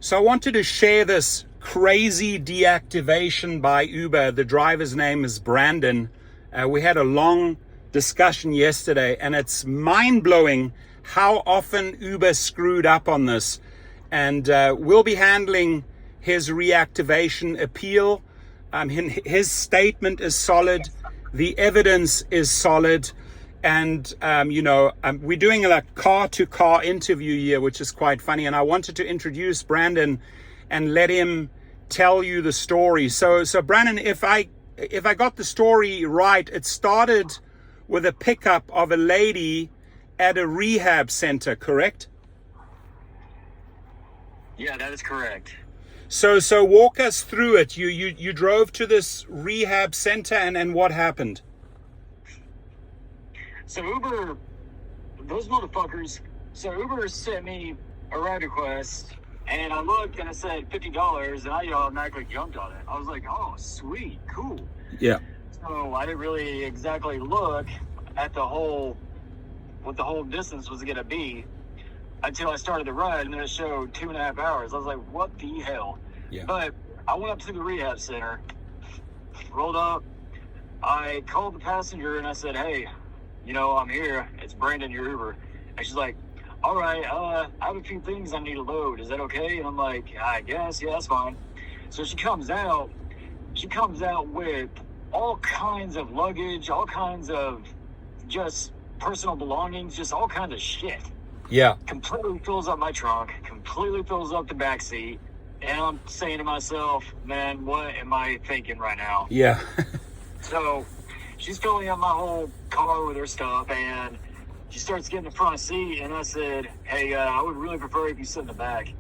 So I wanted to share this crazy deactivation by Uber. The driver's name is Brandon. We had a long discussion yesterday, and it's mind-blowing how often Uber screwed up on this. And we'll be handling his reactivation appeal. His statement is solid. The evidence is solid. And, we're doing a car-to-car interview here, which is quite funny. And I wanted to introduce Brandon and let him tell you the story. So Brandon, if I got the story right, it started with a pickup of a lady at a rehab center, correct? Yeah, that is correct. So walk us through it. You drove to this rehab center, and what happened? So Uber, those motherfuckers, Uber sent me a ride request, and I looked and it said $50, and I automatically jumped on it. I was like, oh, sweet, cool. Yeah. So I didn't really exactly look at what the whole distance was going to be until I started the ride, and then it showed 2.5 hours. I was like, what the hell? Yeah. But I went up to the rehab center, rolled up, I called the passenger, and I said, hey, I'm here. It's Brandon, your Uber. And she's like, all right, I have a few things I need to load. Is that okay? And I'm like, I guess. Yeah, that's fine. So she comes out with all kinds of luggage, all kinds of just personal belongings, just all kinds of shit. Yeah. Completely fills up my trunk, completely fills up the back seat. And I'm saying to myself, man, what am I thinking right now? Yeah. So she's filling up my whole car with her stuff, and she starts getting the front seat, and I said, hey, I would really prefer if you sit in the back.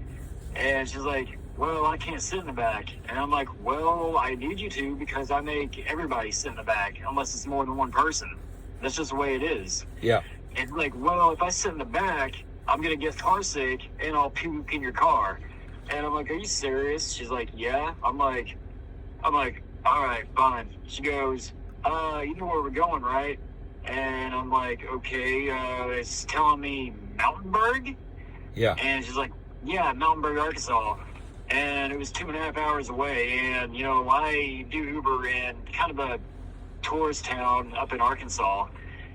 And she's like, well, I can't sit in the back. And I'm like, well, I need you to, because I make everybody sit in the back, unless it's more than one person. That's just the way it is. Yeah. And like, well, if I sit in the back, I'm going to get car sick, and I'll puke in your car. And I'm like, are you serious? She's like, yeah. I'm like, all right, fine. She goes, you know where we're going, right? And I'm like, okay, it's telling me Mountainburg? Yeah. And she's like, yeah, Mountainburg, Arkansas. And it was 2.5 hours away. And, I do Uber in kind of a tourist town up in Arkansas.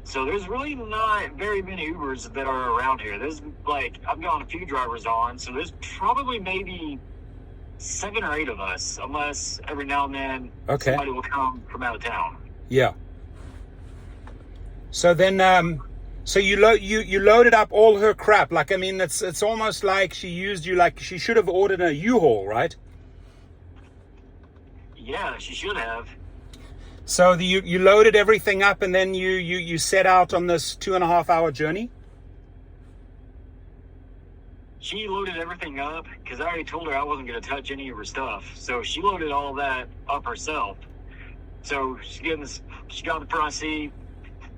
So there's really not very many Ubers that are around here. There's I've gotten a few drivers on, so there's probably maybe 7 or 8 of us, unless every now and then somebody will come from out of town. Yeah. So then, so you loaded up all her crap. It's almost like she used you like she should have ordered a U-Haul, right? Yeah, she should have. So you loaded everything up, and then you set out on this 2.5 hour journey? She loaded everything up, because I already told her I wasn't going to touch any of her stuff. So she loaded all that up herself. So she got in the front seat,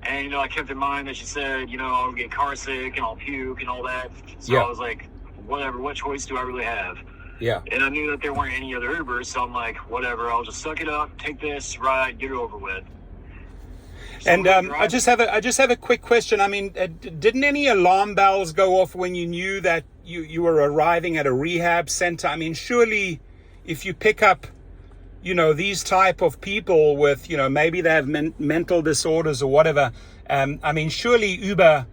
and, I kept in mind that she said, I'll get car sick, and I'll puke, and all that. So yeah. I was like, whatever, what choice do I really have? Yeah. And I knew that there weren't any other Ubers, so I'm like, whatever, I'll just suck it up, take this ride, get it over with. So and I just have a quick question. I mean, didn't any alarm bells go off when you knew that you were arriving at a rehab center? I mean, surely if you pick up, these type of people with, maybe they have mental disorders or whatever. Surely Uber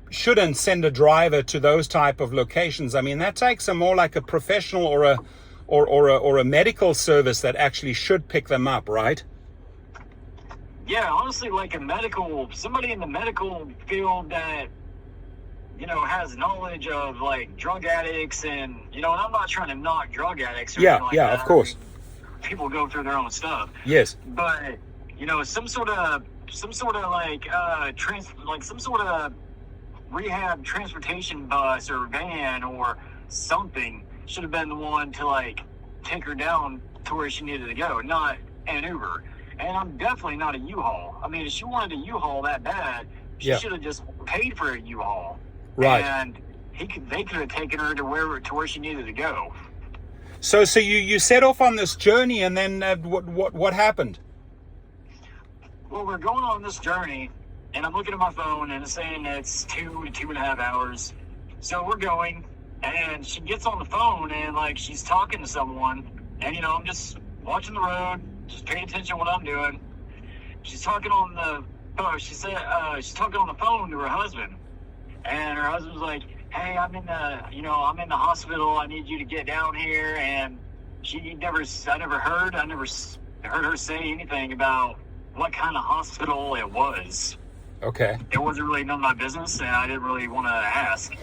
shouldn't send a driver to those type of locations. I mean, that takes more like a professional or a medical service that actually should pick them up, right? Yeah, honestly, somebody in the medical field that, has knowledge of drug addicts and, and I'm not trying to knock drug addicts or anything like that. Of course. People go through their own stuff. Yes. But, some sort of rehab transportation bus or van or something should have been the one to take her down to where she needed to go, not an Uber. And I'm definitely not a U-Haul. I mean, if she wanted a U-Haul that bad, she should have just paid for a U-Haul. Right. And they could have taken her to where she needed to go. So you set off on this journey, and then what happened? Well, we're going on this journey, and I'm looking at my phone, and it's saying it's 2 to 2.5 hours. So we're going, And she gets on the phone and like she's talking to someone, and I'm just watching the road, just paying attention to what I'm doing. She's talking on the phone. She said she's talking on the phone to her husband, and her husband's like, "Hey, I'm in the hospital. I need you to get down here." And I never heard her say anything about what kind of hospital it was. Okay. It wasn't really none of my business, and I didn't really want to ask.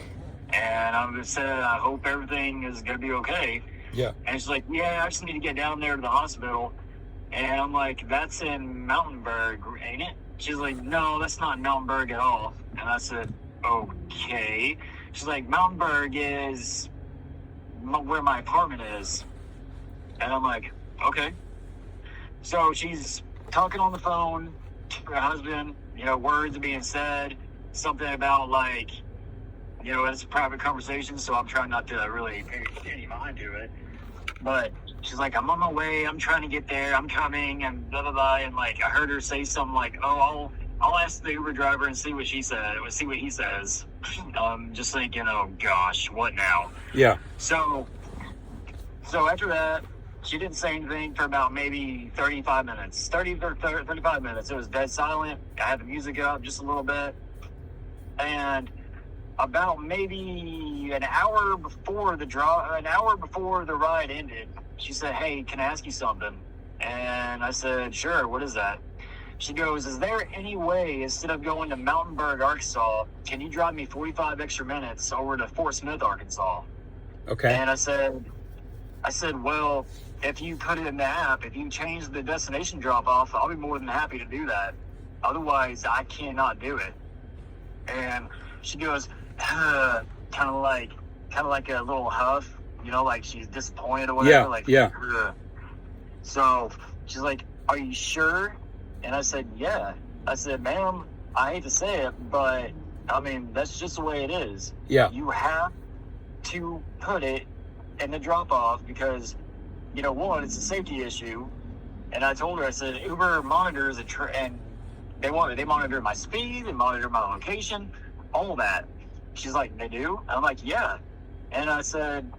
And I just said, I hope everything is going to be okay. Yeah. And she's like, yeah, I just need to get down there to the hospital. And I'm like, that's in Mountainburg, ain't it? She's like, no, that's not Mountainburg at all. And I said, okay. She's like, Mountainburg is where my apartment is. And I'm like, okay. So she's talking on the phone to her husband, words are being said, something about like, it's a private conversation, so I'm trying not to really pay any mind to it. But she's like, I'm on my way, I'm trying to get there, I'm coming, and blah, blah, blah. And like, I heard her say something like, oh, I'll ask the Uber driver and see what he says. Just thinking, oh gosh, what now? Yeah. So after that, she didn't say anything for about maybe 35 minutes. 30 or 35 minutes. It was dead silent. I had the music up just a little bit. And about maybe an hour before the ride ended, she said, hey, can I ask you something? And I said, sure, what is that? She goes, is there any way, instead of going to Mountainburg, Arkansas, can you drive me 45 extra minutes over to Fort Smith, Arkansas? Okay. And I said, well, if you put it in the app, if you change the destination drop-off, I'll be more than happy to do that. Otherwise, I cannot do it. And she goes, kind of like a little huff, like she's disappointed or whatever. Yeah. So she's like, are you sure? And I said, yeah. I said, ma'am, I hate to say it, but I mean, that's just the way it is. Yeah. You have to put it in the drop-off because, one, it's a safety issue. And I told her, I said, Uber monitors and they monitor my speed, they monitor my location, all that. She's like, they do? And I'm like, yeah. And I said,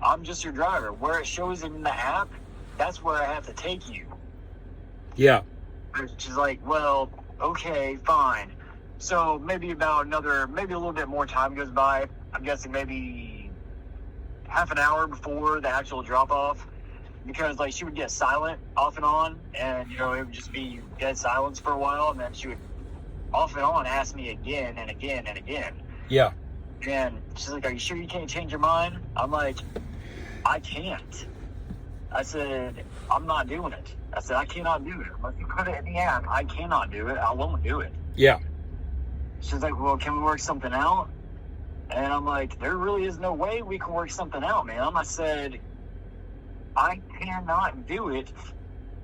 I'm just your driver. Where it shows in the app, that's where I have to take you. Yeah. She's like, well, okay, fine. So maybe a little bit more time goes by. I'm guessing maybe half an hour before the actual drop-off, because like she would get silent off and on, and it would just be dead silence for a while, and then she would off and on ask me again and again and again. Yeah. And she's like, are you sure you can't change your mind? I'm like, I can't. I said, I'm not doing it. I said, I cannot do it. Unless you put it in the app, I cannot do it. I won't do it. Yeah. She's like, well, can we work something out? And I'm like, there really is no way we can work something out, man. I said, I cannot do it.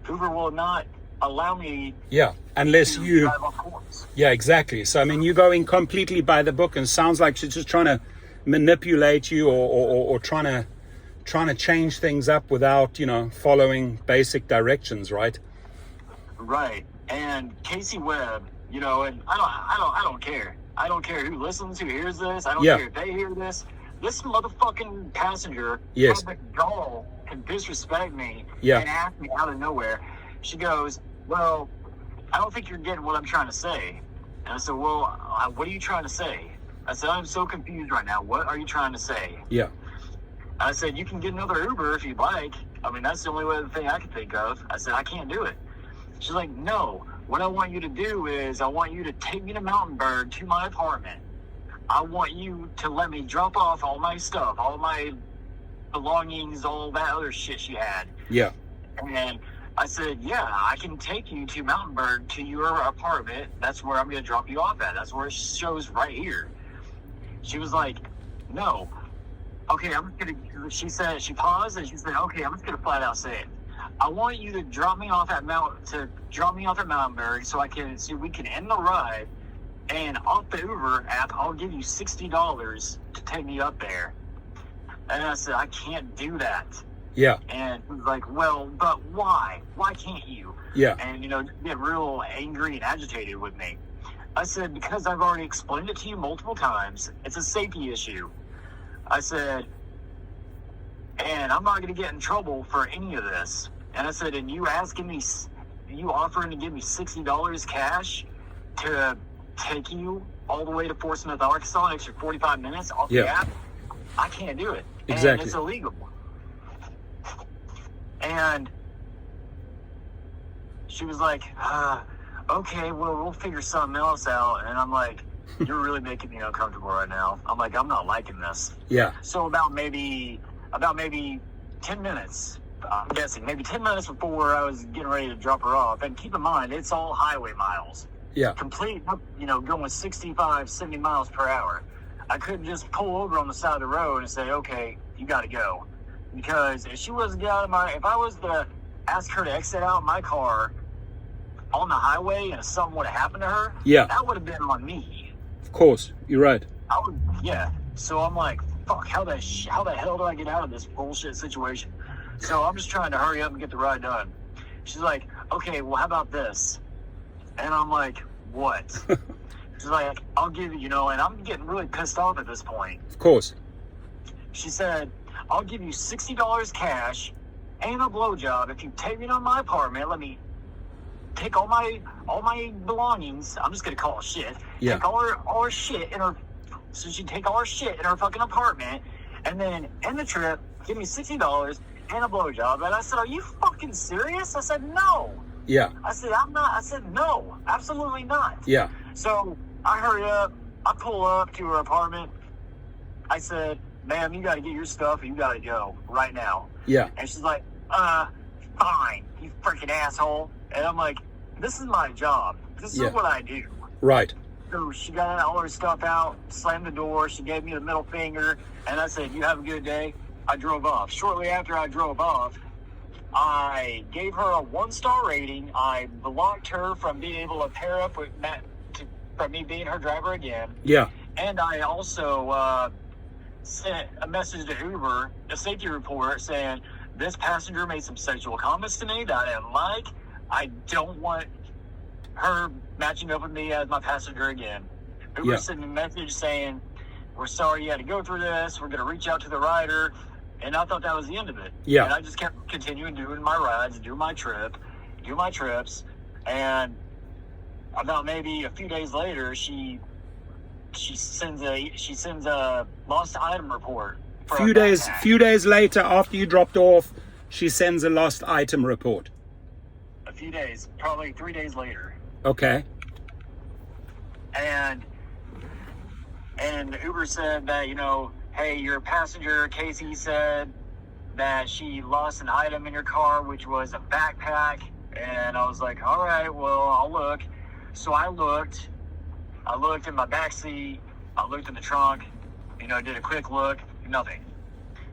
Uber will not allow me. Yeah, unless you. Drive off course. Yeah, exactly. So I mean, you're going completely by the book, and sounds like she's just trying to manipulate you or trying to change things up without following basic directions, right? Right. And Kelley Webb, and I don't care. I don't care who listens, who hears this. I don't care if they hear this. This motherfucking passenger, public doll, can disrespect me and ask me out of nowhere. She goes, well, I don't think you're getting what I'm trying to say. And I said, well, what are you trying to say? I said, I'm so confused right now. What are you trying to say? Yeah. I said, you can get another Uber if you'd like. I mean, that's the only other thing I can think of. I said, I can't do it. She's like, no. What I want you to do is I want you to take me to Mountainburg to my apartment. I want you to let me drop off all my stuff, all my belongings, all that other shit she had. Yeah. And I said, yeah, I can take you to Mountainburg to your apartment. That's where I'm going to drop you off at. That's where it shows right here. She was like, no. Okay, I'm just going to, she paused and she said, okay, I'm just going to flat out say it. I want you to drop me off at Mountainburg so we can end the ride, and off the Uber app, I'll give you $60 to take me up there. And I said, I can't do that. Yeah. And he was like, well, but why? Why can't you? Yeah. And, get real angry and agitated with me. I said, because I've already explained it to you multiple times. It's a safety issue. I said, and I'm not going to get in trouble for any of this. And I said, and you offering to give me $60 cash to take you all the way to Fort Smith, Arkansas, an extra 45 minutes off the app? I can't do it. Exactly. And it's illegal. And she was like, okay, well, we'll figure something else out. And I'm like, you're really making me uncomfortable right now. I'm like, I'm not liking this. Yeah. So about maybe 10 minutes, I'm guessing, maybe 10 minutes before I was getting ready to drop her off. And keep in mind, it's all highway miles. Yeah. Complete, going 65, 70 miles per hour. I couldn't just pull over on the side of the road and say, okay, you got to go. Because if she was to get out of if I was to ask her to exit out my car on the highway and if something would have happened to her, that would have been on me. Of course, you're right. So I'm like, fuck, how the hell do I get out of this bullshit situation? So I'm just trying to hurry up and get the ride done. She's like, okay, well, how about this? And I'm like, what? She's like, I'll give you, and I'm getting really pissed off at this point. Of course. She said, I'll give you $60 cash and a blowjob if you take me to my apartment. Let me take all my belongings. I'm just gonna call it shit. Yeah. Take all her shit in her. So she'd take all her shit in her fucking apartment, and then end the trip. Give me $60 and a blowjob. And I said, are you fucking serious? I said, no. Yeah. I said, I'm not. I said, no, absolutely not. Yeah. So I hurry up. I pull up to her apartment. I said, ma'am, you got to get your stuff and you got to go right now. Yeah. And she's like, fine, you freaking asshole. And I'm like, this is my job. This is what I do. Right. So she got all her stuff out, slammed the door. She gave me the middle finger. And I said, you have a good day. I drove off. Shortly after I drove off, I gave her a 1-star rating. I blocked her from being able to pair up with Matt, from me being her driver again. Yeah. And I also sent a message to Uber, a safety report, saying this passenger made some sexual comments to me that I didn't like. I don't want her matching up with me as my passenger again. Uber sent me a message saying, we're sorry you had to go through this. We're going to reach out to the rider. And I thought that was the end of it. Yeah. And I just kept continuing doing my rides, do my trips. And about maybe a few days later, she sends a lost item report. Few days later, after you dropped off, she sends a lost item report. A few days, probably 3 days later. Okay. And Uber said that, hey, your passenger, Casey, said that she lost an item in your car, which was a backpack. And I was like, all right, well, I'll look. So I looked in my back seat. I looked in the trunk, did a quick look, nothing.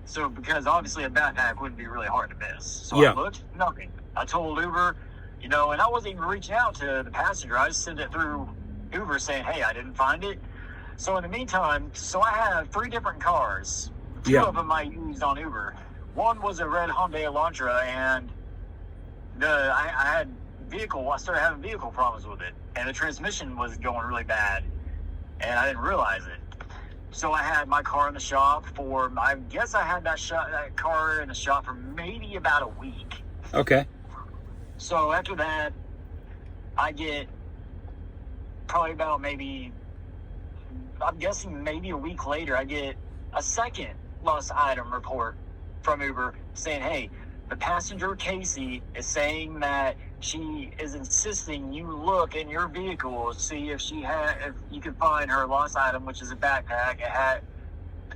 So because obviously a backpack wouldn't be really hard to miss. So I looked, nothing. I told Uber, and I wasn't even reaching out to the passenger. I just sent it through Uber saying, hey, I didn't find it. So in the meantime, I had 3 different cars. 2 of them I used on Uber. One was a red Hyundai Elantra, and I started having vehicle problems with it, and the transmission was going really bad, and I didn't realize it. So I had my car in the shop I guess I had that car in the shop for maybe about a week. Okay. So after that, I get probably about I'm guessing maybe a week later, I get a second lost item report from Uber saying, hey, the passenger, Casey, is saying that she is insisting you look in your vehicle, see if you can find her lost item, which is a backpack.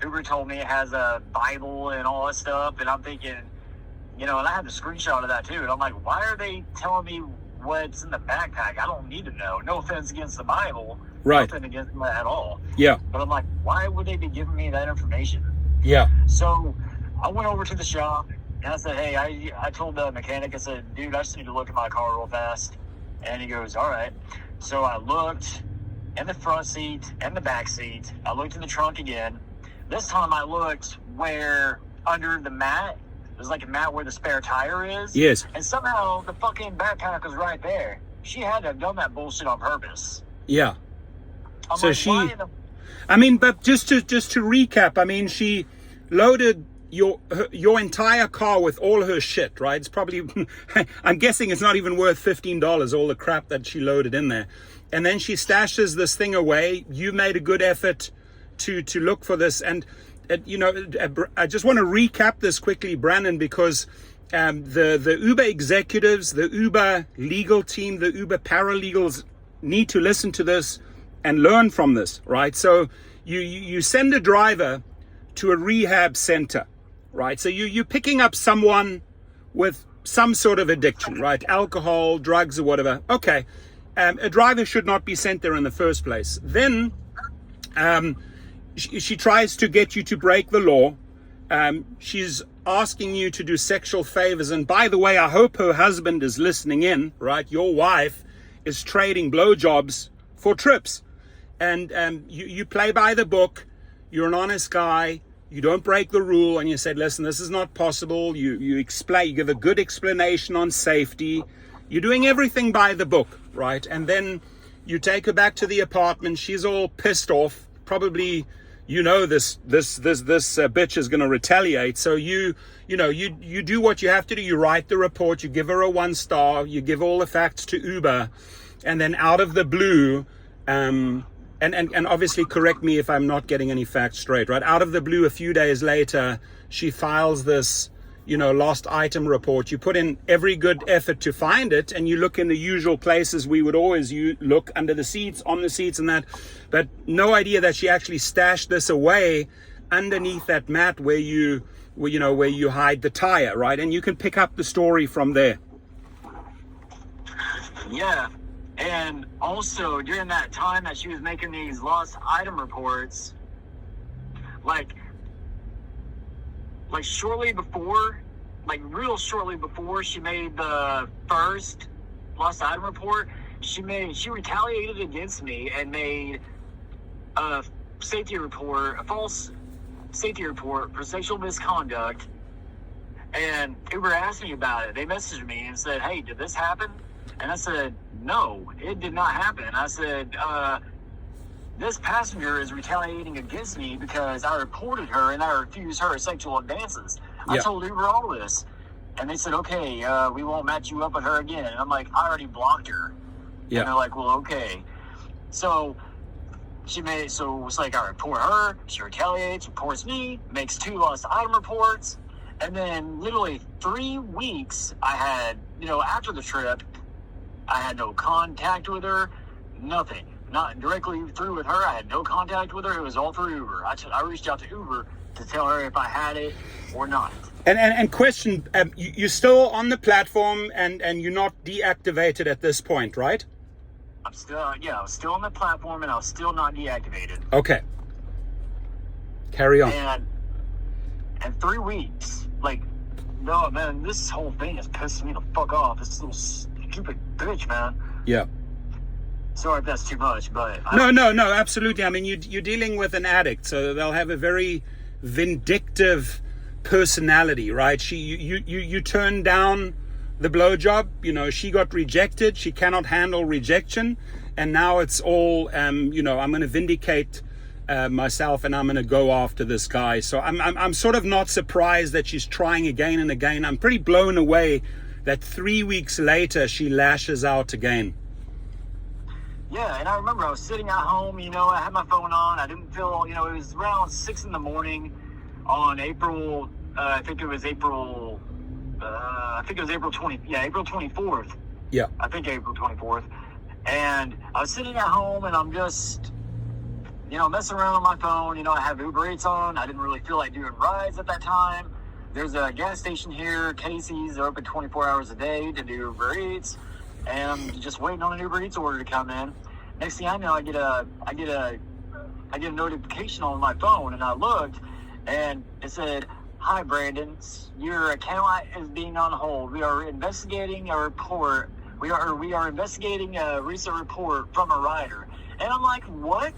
Uber told me it has a Bible and all that stuff, and I'm thinking, and I have the screenshot of that too, and I'm like, why are they telling me what's in the backpack? I don't need to know. No offense against the Bible. Right. Nothing against that at all. Yeah. But I'm like, why would they be giving me that information? Yeah. So I went over to the shop, and I said, hey, I told the mechanic, I said, dude, I just need to look at my car real fast. And he goes, all right. So I looked in the front seat and the back seat. I looked in the trunk again. This time I looked where under the mat, there's like a mat where the spare tire is. Yes. And somehow the fucking backpack was right there. She had to have done that bullshit on purpose. Yeah. I'm So like, I mean, but just to recap, I mean, she loaded your entire car with all her shit, right? It's probably, I'm guessing it's not even worth $15, all the crap that she loaded in there. And then she stashes this thing away. You made a good effort to look for this. And, I just want to recap this quickly, Brandon, because the Uber executives, the Uber legal team, the Uber paralegals need to listen to this and learn from this, right? So you send a driver to a rehab center, right? So you're picking up someone with some sort of addiction, right? Alcohol, drugs, or whatever. Okay. A driver should not be sent there in the first place. Then she tries to get you to break the law. She's asking you to do sexual favors. And by the way, I hope her husband is listening in, right? Your wife is trading blowjobs for trips. And you play by the book. You're an honest guy. You don't break the rule. And you say, listen, this is not possible. You explain, you give a good explanation on safety. You're doing everything by the book, right? And then you take her back to the apartment. She's all pissed off. Probably, this bitch is going to retaliate. So you do what you have to do. You write the report. You give her a 1 star. You give all the facts to Uber, and then out of the blue, and obviously correct me if I'm not getting any facts straight, right? Out of the blue, a few days later, she files this lost item report. You put in every good effort to find it, and you look in the usual places we would always look, under the seats, on the seats, and that, but no idea that she actually stashed this away underneath that mat where you hide the tire, right? And you can pick up the story from there. Yeah, and also during that time that she was making these lost item reports, like shortly before, shortly before she made the first lost item report, she retaliated against me and made a false safety report for sexual misconduct. And Uber asked me about it. They messaged me and said, hey, did this happen? And I said, no, it did not happen. I said, this passenger is retaliating against me because I reported her and I refused her sexual advances. I told Uber all this. And they said, okay, we won't match you up with her again. And I'm like, I already blocked her. Yeah. And they're like, well, okay. So it's like I report her, she retaliates, reports me, makes 2 lost item reports. And then literally 3 weeks I had, after the trip, I had no contact with her, nothing. Not directly through with her. I had no contact with her. It was all through Uber. I reached out to Uber to tell her if I had it or not. And question, you're still on the platform and you're not deactivated at this point, right? I was still on the platform and I was still not deactivated. Okay. Carry on. And 3 weeks, no, man, this whole thing is pissing me the fuck off. This little stupid bitch, man. Yeah. Sorry if that's too much, but... No, absolutely. I mean, you're dealing with an addict, so they'll have a very vindictive personality, right? You turned down the blowjob, she got rejected. She cannot handle rejection. And now it's all, I'm going to vindicate myself and I'm going to go after this guy. So I'm sort of not surprised that she's trying again and again. I'm pretty blown away that 3 weeks later she lashes out again. Yeah, and I remember I was sitting at home, I had my phone on. I didn't feel, it was around 6 in the morning on April 24th. Yeah. I think April 24th. And I was sitting at home and I'm just, messing around on my phone. I have Uber Eats on. I didn't really feel like doing rides at that time. There's a gas station here, Casey's. They're open 24 hours a day to do Uber Eats. And I'm just waiting on an Uber Eats order to come in. Next thing I know, I get a notification on my phone, and I looked, and it said, "Hi, Brandon, your account is being on hold. We are investigating a report. We are investigating a recent report from a rider." And I'm like, "What?"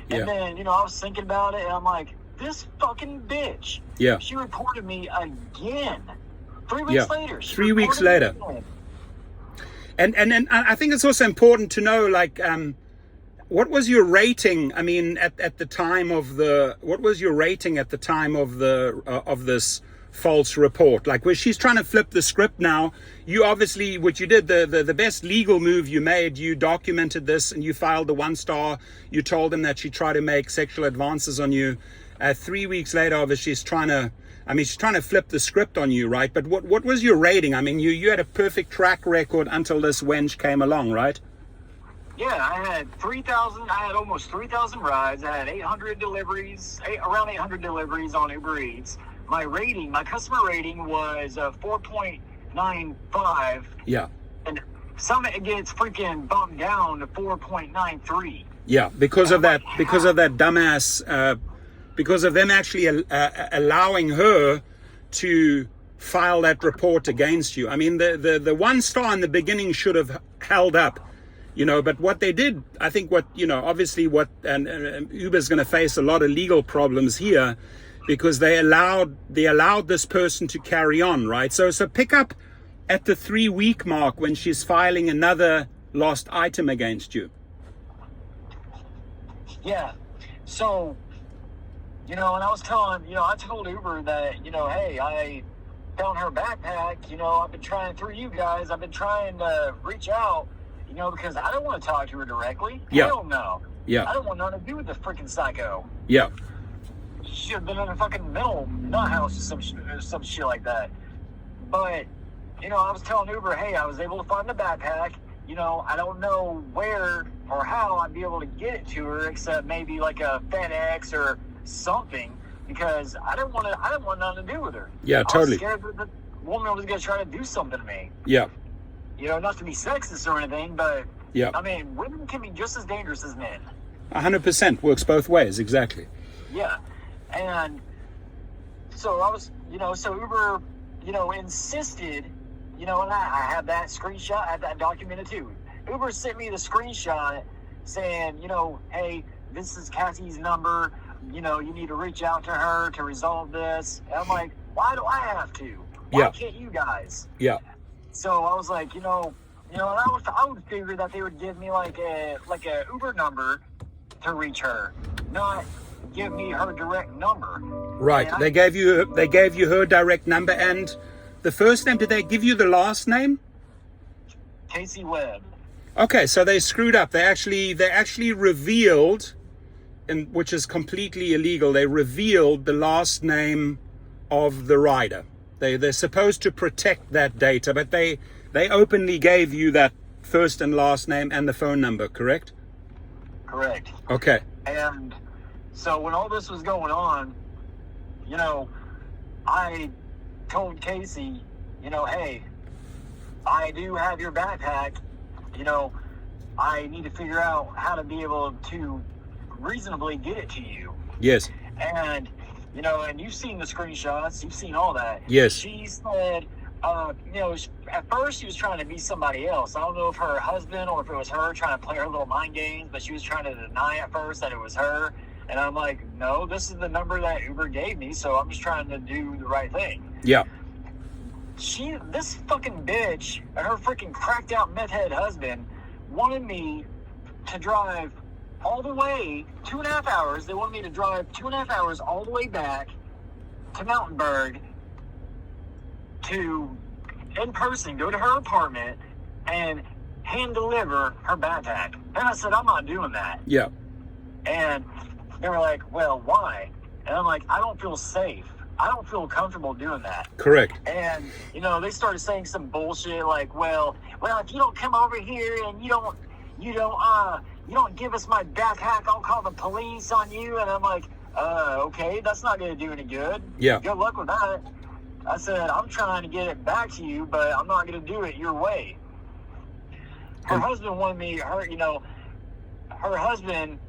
And then I was thinking about it, and I'm like, "This fucking bitch." Yeah. She reported me again. 3 weeks later. 3 weeks later. And I think it's also important to know, what was your rating? I mean, at the time of what was your rating at the time of of this false report? Like, where she's trying to flip the script now, you obviously, what you did, the best legal move you made, you documented this and you filed the 1 star. You told him that she tried to make sexual advances on you. 3 weeks later, obviously, she's trying to flip the script on you, right? But what was your rating? I mean, you had a perfect track record until this wench came along, right? Yeah, I had almost 3,000 rides. I had 800 deliveries, around 800 deliveries on Uber Eats. My customer rating was 4.95. Yeah. And some it gets freaking bumped down to 4.93. Yeah, because of that dumbass, because of them actually allowing her to file that report against you. I mean, the 1 star in the beginning should have held up. But what they did, I think obviously and Uber's going to face a lot of legal problems here because they allowed this person to carry on, right? So pick up at the 3-week mark when she's filing another lost item against you. Yeah. So, and I was telling, I told Uber that, hey, I found her backpack, I've been trying through you guys, I've been trying to reach out, because I don't want to talk to her directly. Yeah. Hell no. Yeah. I don't want nothing to do with the freaking psycho. Yeah. She should have been in a fucking mental nut house or some shit like that. But, I was telling Uber, hey, I was able to find the backpack. I don't know where or how I'd be able to get it to her except maybe like a FedEx or something, because I didn't want nothing to do with her. Yeah, totally. I was scared that the woman was going to try to do something to me. Yeah. Not to be sexist or anything, but yeah. I mean, women can be just as dangerous as men. 100% works both ways, exactly. Yeah. And so I was, so Uber, insisted, and I have that screenshot, I have that documented too. Uber sent me the screenshot saying, hey, this is Cassie's number, you need to reach out to her to resolve this. And I'm like, why do I have to? Why can't you guys? Yeah. So I was like, and I would figure that they would give me like a Uber number to reach her, not give me her direct number. Right. They gave you her direct number and the first name. Did they give you the last name? Kelley Webb. Okay, so they screwed up. They actually revealed, and which is completely illegal. They revealed the last name of the rider. They're supposed to protect that data, but they openly gave you that first and last name and the phone number, correct? Correct. Okay. And so when all this was going on, I told Casey, hey, I do have your backpack. I need to figure out how to be able to reasonably get it to you. Yes. And and you've seen the screenshots, you've seen all that. Yes. She said, at first she was trying to be somebody else. I don't know if her husband or if it was her trying to play her little mind games, but she was trying to deny at first that it was her. And I'm like, no, this is the number that Uber gave me, so I'm just trying to do the right thing. Yeah. This fucking bitch and her freaking cracked out meth head husband wanted me to drive all the way 2.5 hours. They wanted me to drive 2.5 hours all the way back to Mountainburg to, in person, go to her apartment and hand deliver her backpack. And I said, I'm not doing that. Yeah. And they were like, well, why? And I'm like, I don't feel safe. I don't feel comfortable doing that. Correct. And, they started saying some bullshit like, well, if you don't come over here and you don't give us my backpack, I'll call the police on you. And I'm like, okay, that's not going to do any good. Yeah. Good luck with that. I said, I'm trying to get it back to you, but I'm not going to do it your way. Her husband wanted me, her husband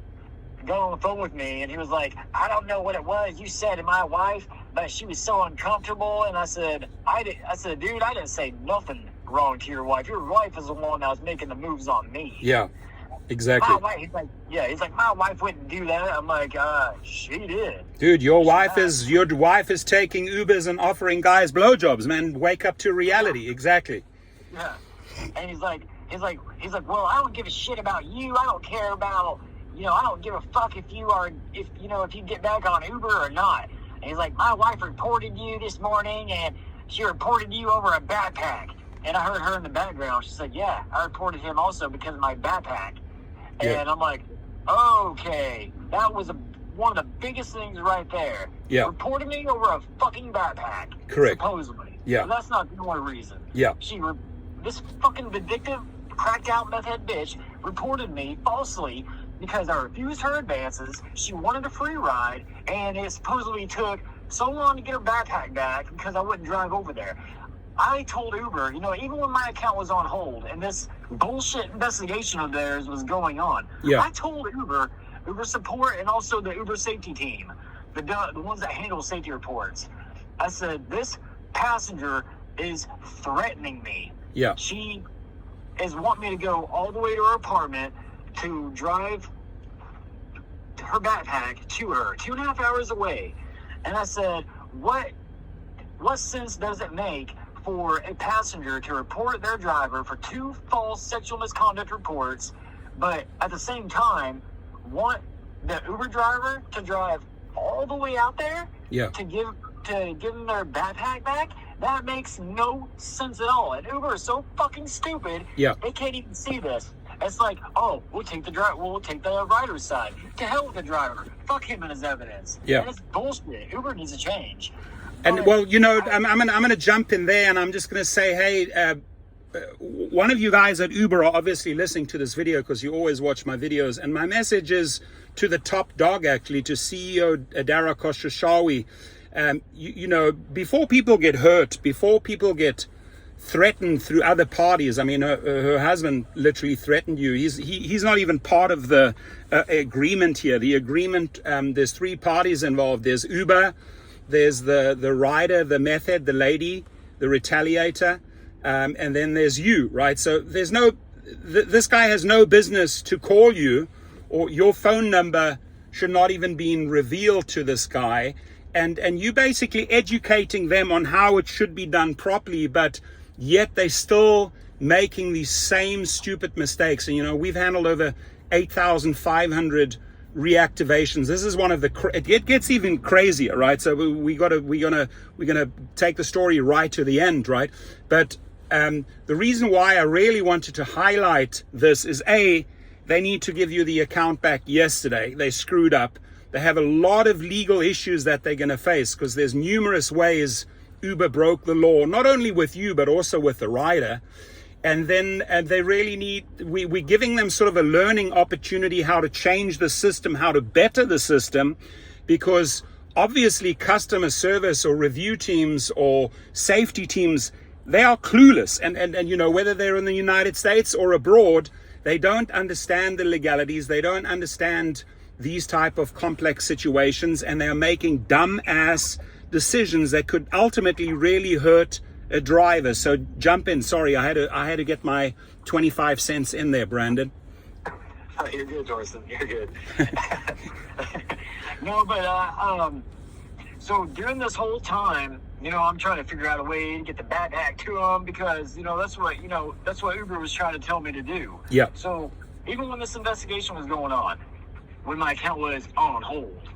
got on the phone with me and he was like, I don't know what it was you said to my wife, but she was so uncomfortable. And I said, dude, I didn't say nothing wrong to your wife. Your wife is the one that was making the moves on me. Yeah, exactly. He's like, my wife wouldn't do that. I'm like, she did. Dude, your wife is taking Ubers and offering guys blowjobs, man. Wake up to reality. Exactly. Yeah. And he's like, well, I don't give a shit about you. I don't care about, I don't give a fuck if you get back on Uber or not. And he's like, my wife reported you this morning, and she reported you over a backpack. And I heard her in the background. She said, yeah, I reported him also because of my backpack. Yeah. And I'm like, okay, that was one of the biggest things right there. Yeah. Reported me over a fucking backpack. Correct. Supposedly. Yeah. So that's not the only reason. Yeah. This fucking vindictive, cracked out meth head bitch reported me falsely because I refused her advances. She wanted a free ride, and it supposedly took so long to get her backpack back because I wouldn't drive over there. I told Uber, even when my account was on hold and this bullshit investigation of theirs was going on, yeah. I told Uber support, and also the Uber safety team, the ones that handle safety reports. I said, this passenger is threatening me. Yeah. She is wanting me to go all the way to her apartment to drive her backpack to her, 2.5 hours away. And I said, what sense does it make for a passenger to report their driver for 2 false sexual misconduct reports, but at the same time want the Uber driver to drive all the way out there to give them their backpack back? That makes no sense at all. And Uber is so fucking stupid. Yeah. They can't even see this. It's like, oh, we'll take the rider's side. To hell with the driver. Fuck him and his evidence. Yeah. And it's bullshit. Uber needs to change. And I'm gonna jump in there, and I'm just gonna say, hey, one of you guys at Uber are obviously listening to this video because you always watch my videos, and my message is to the top dog, actually, to CEO Dara Khosrowshahi. Before people get hurt, before people get threatened through other parties. I mean, her husband literally threatened you. He's not even part of the agreement here. The agreement, there's 3 parties involved. There's Uber, there's the rider, the meth head, the lady, the retaliator, and then there's you, right? So there's this guy has no business to call you, or your phone number should not even be revealed to this guy. And you basically educating them on how it should be done properly, but yet they're still making these same stupid mistakes. And we've handled over 8,500 reactivations. This is one of it gets even crazier, right? So we're gonna take the story right to the end, right? But the reason why I really wanted to highlight this is they need to give you the account back yesterday. They screwed up. They have a lot of legal issues that they're going to face because there's numerous ways Uber broke the law, not only with you, but also with the rider. And then they really need, we're giving them sort of a learning opportunity how to change the system, how to better the system, because obviously customer service or review teams or safety teams, they are clueless. And whether they're in the United States or abroad, they don't understand the legalities. They don't understand these type of complex situations, and they're making dumb ass decisions that could ultimately really hurt a driver. So jump in. Sorry, I had to get my 25 cents in there, Brandon. Oh, you're good, Dorson. You're good. No, but so during this whole time, I'm trying to figure out a way to get the backpack to them because that's what Uber was trying to tell me to do. Yeah. So even when this investigation was going on, when my account was on hold,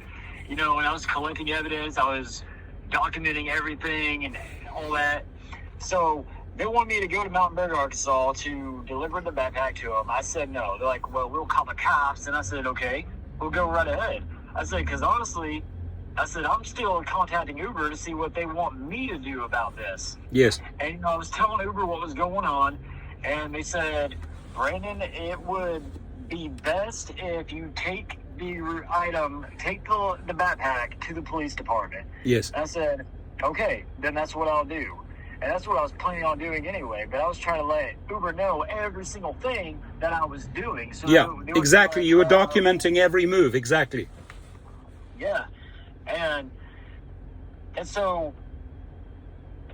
when I was collecting evidence, I was documenting everything and all that. So they wanted me to go to Mountain Berger, Arkansas to deliver the backpack to them. I said no. They're like, well, we'll call the cops. And I said, okay, we'll go right ahead. I said, because honestly, I'm still contacting Uber to see what they want me to do about this. Yes. And I was telling Uber what was going on, and they said, Brandon, it would be best if you take the backpack to the police department. Yes. And I said, okay, then that's what I'll do. And that's what I was planning on doing anyway. But I was trying to let Uber know every single thing that I was doing. So yeah, exactly. You were documenting every move. Exactly. Yeah. And so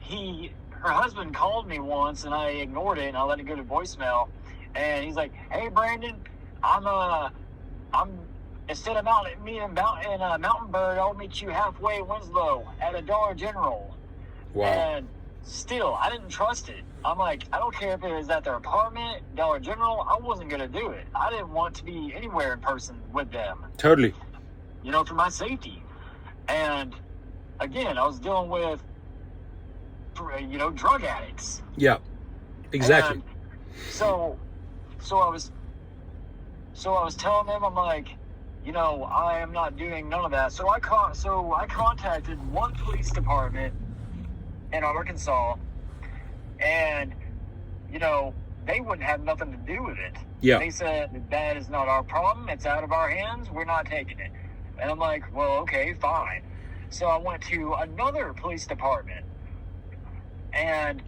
her husband called me once, and I ignored it, and I let it go to voicemail. And he's like, hey, Brandon, I'm instead of meeting Mountain Bird, I'll meet you halfway Winslow at a Dollar General. Wow. And still, I didn't trust it. I'm like, I don't care if it was at their apartment, Dollar General, I wasn't going to do it. I didn't want to be anywhere in person with them. Totally. You know, for my safety. And again, I was dealing with, you know, drug addicts. Yeah, exactly. And so I was telling them, I'm like, you know, I am not doing none of that. So I contacted one police department in Arkansas, and, you know, they wouldn't have nothing to do with it. Yeah. They said, that is not our problem. It's out of our hands. We're not taking it. And I'm like, well, okay, fine. So I went to another police department, and,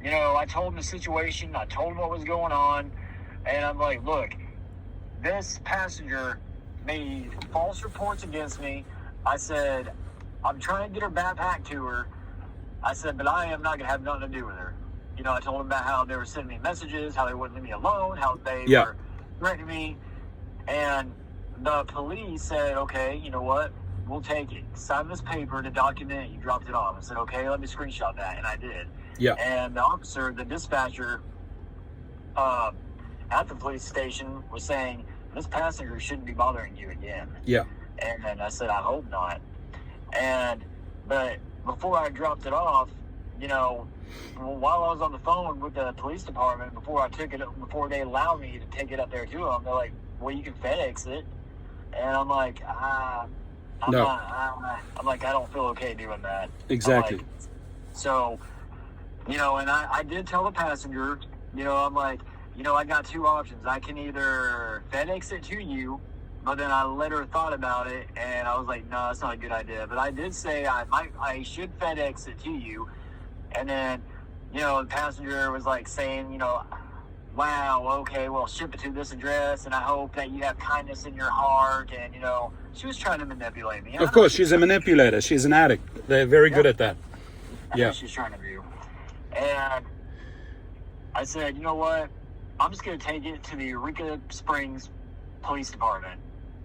you know, I told them the situation. I told them what was going on. And I'm like, look, this passenger made false reports against me. I said, I'm trying to get her backpack to her. I said, but I am not going to have nothing to do with her. You know, I told them about how they were sending me messages, how they wouldn't leave me alone, how they were threatening me. And the police said, okay, you know what? We'll take it. Sign this paper to document you dropped it off. I said, okay, let me screenshot that. And I did. Yeah. And the officer, the dispatcher at the police station was saying, this passenger shouldn't be bothering you again. Yeah. And I said, I hope not. But before I dropped it off, you know, while I was on the phone with the police department, before they allowed me to take it up there to them, they're like, well, you can FedEx it. And I'm like, I'm like, I don't feel okay doing that. Exactly. Like, so, you know, and I did tell the passenger, you know, I'm like, you know, I got two options. I can either FedEx it to you, but then I later thought about it, and I was like, no, that's not a good idea. But I did say I should FedEx it to you. And then, you know, the passenger was like saying, you know, wow, okay, well, ship it to this address, and I hope that you have kindness in your heart. And, you know, she was trying to manipulate me. Of course, she's a manipulator. She's an addict. They're very good at that. That's what she's trying to do. And I said, you know what? I'm just going to take it to the Eureka Springs Police Department.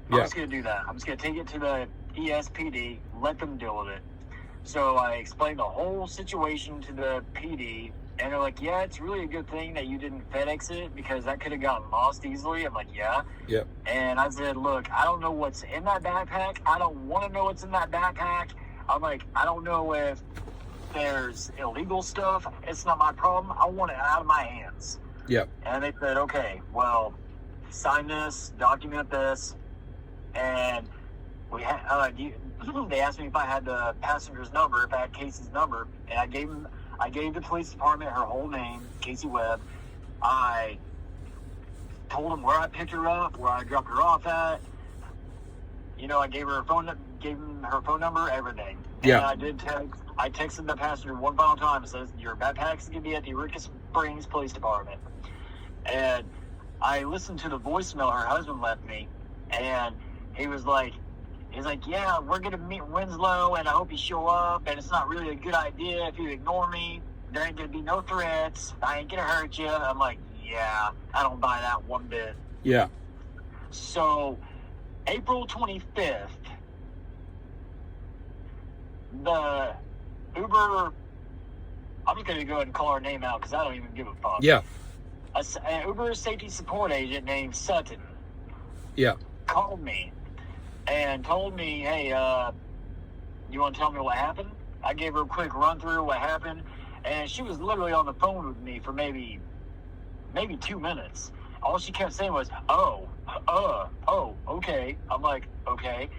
I'm just going to do that. I'm just going to take it to the ESPD, let them deal with it. So I explained the whole situation to the PD, and they're like, yeah, it's really a good thing that you didn't FedEx it, because that could have gotten lost easily. I'm like, yeah. Yeah. And I said, look, I don't know what's in that backpack. I don't want to know what's in that backpack. I'm like, I don't know if there's illegal stuff. It's not my problem. I want it out of my hands. Yep. And they said, okay, well, sign this, document this, and we they asked me if I had the passenger's number, if I had Casey's number, and I gave the police department her whole name, Kelley Webb. I told them where I picked her up, where I dropped her off at. You know, I gave her her phone number, everything. Yeah. And I texted the passenger one final time and says, your backpack's going to be at the Eureka Springs Police Department. And I listened to the voicemail her husband left me, and he's like, yeah, we're going to meet Winslow, and I hope you show up, and it's not really a good idea if you ignore me. There ain't going to be no threats. I ain't going to hurt you. I'm like, yeah, I don't buy that one bit. Yeah. So, April 25th, the Uber, I'm just going to go ahead and call her name out because I don't even give a fuck. Yeah. An Uber safety support agent named Sutton called me and told me, hey, you want to tell me what happened? I gave her a quick run through what happened, and she was literally on the phone with me for maybe 2 minutes. All she kept saying was, oh, okay. I'm like, okay.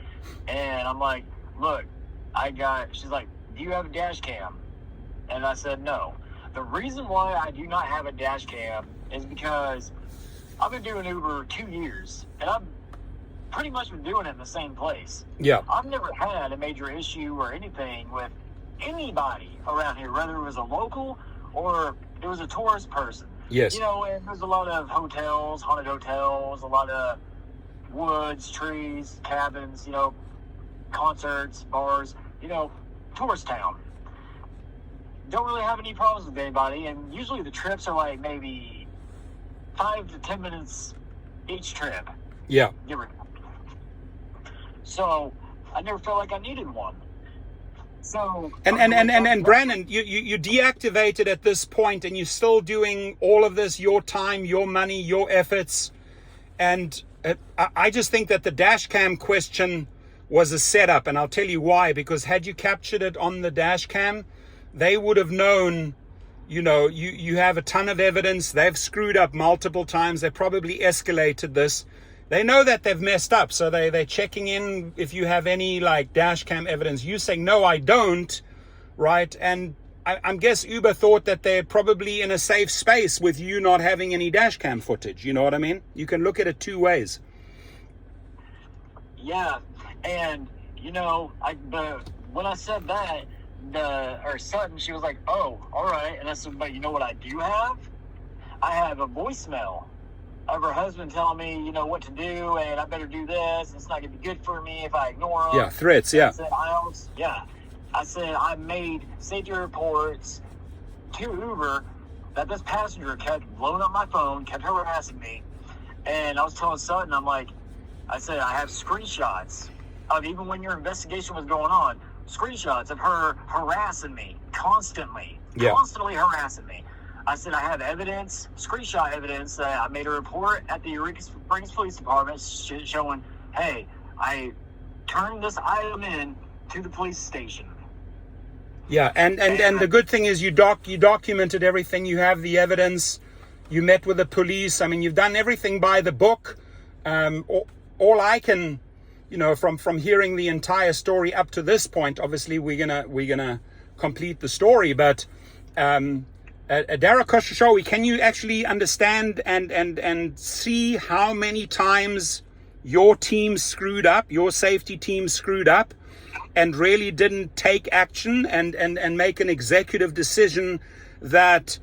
And I'm like, look, she's like, do you have a dash cam? And I said, no. The reason why I do not have a dash cam is because I've been doing Uber 2 years, and I've pretty much been doing it in the same place. Yeah. I've never had a major issue or anything with anybody around here, whether it was a local or it was a tourist person. Yes. You know, and there's a lot of hotels, haunted hotels, a lot of woods, trees, cabins, you know, concerts, bars, you know, tourist town. Don't really have any problems with anybody, and usually the trips are like maybe 5 to 10 minutes each trip. Yeah. So I never felt like I needed one. So and Brandon, you deactivated at this point, and you're still doing all of this, your time, your money, your efforts, and I just think that the dash cam question was a setup, and I'll tell you why. Because had you captured it on the dash cam, they would have known. You have a ton of evidence. They've screwed up multiple times. They probably escalated this. They know that they've messed up, so they're checking in if you have any like dash cam evidence. You saying, no, I don't, right? And I guess Uber thought that they're probably in a safe space with you not having any dash cam footage. You know what I mean? You can look at it two ways. Yeah, and when I said that, Sutton, she was like, oh, all right. And I said, but you know what I do have? I have a voicemail of her husband telling me, what to do, and I better do this. It's not going to be good for me if I ignore him. Yeah, threats, yeah. I said I made safety reports to Uber that this passenger kept blowing up my phone, kept harassing me. And I was telling Sutton, I said, I have screenshots of even when your investigation was going on, screenshots of her harassing me constantly harassing me. I said, I have evidence, screenshot evidence that I made a report at the Eureka Springs Police Department showing, hey, I turned this item in to the police station. Yeah, and the good thing is you documented everything. You have the evidence. You met with the police. I mean, you've done everything by the book. All I can, from hearing the entire story up to this point, obviously we're gonna complete the story, but Dara Khosrowshahi, can you actually understand and see how many times your team screwed up, your safety team screwed up, and really didn't take action and make an executive decision that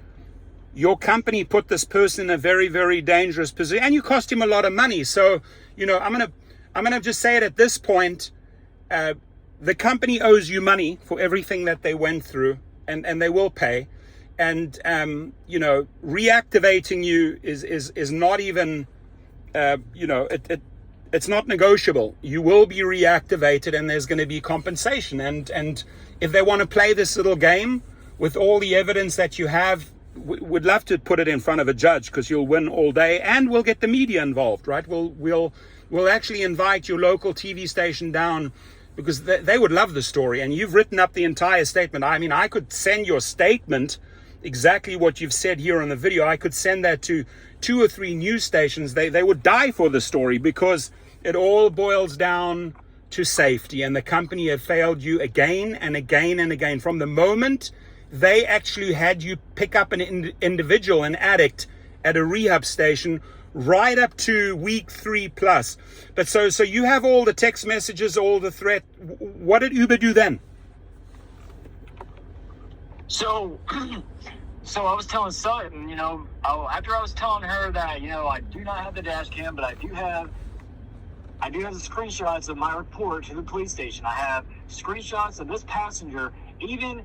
your company put this person in a very, very dangerous position, and you cost him a lot of money. So, I'm gonna just say it at this point. The company owes you money for everything that they went through, and they will pay. And reactivating you is not even it's not negotiable. You will be reactivated, and there's going to be compensation. And if they want to play this little game with all the evidence that you have, we'd love to put it in front of a judge, because you'll win all day, and we'll get the media involved, right? We'll actually invite your local TV station down, because they would love the story. And you've written up the entire statement. I mean, I could send your statement, exactly what you've said here on the video. I could send that to 2 or 3 news stations. They would die for the story, because it all boils down to safety. And the company have failed you again and again and again. From the moment they actually had you pick up an individual, an addict, at a rehab station, right up to week 3+. But so you have all the text messages, all the threat. What did Uber do then? So I was telling Sutton, after I was telling her that, I do not have the dash cam, but I do have the screenshots of my report to the police station. I have screenshots of this passenger, even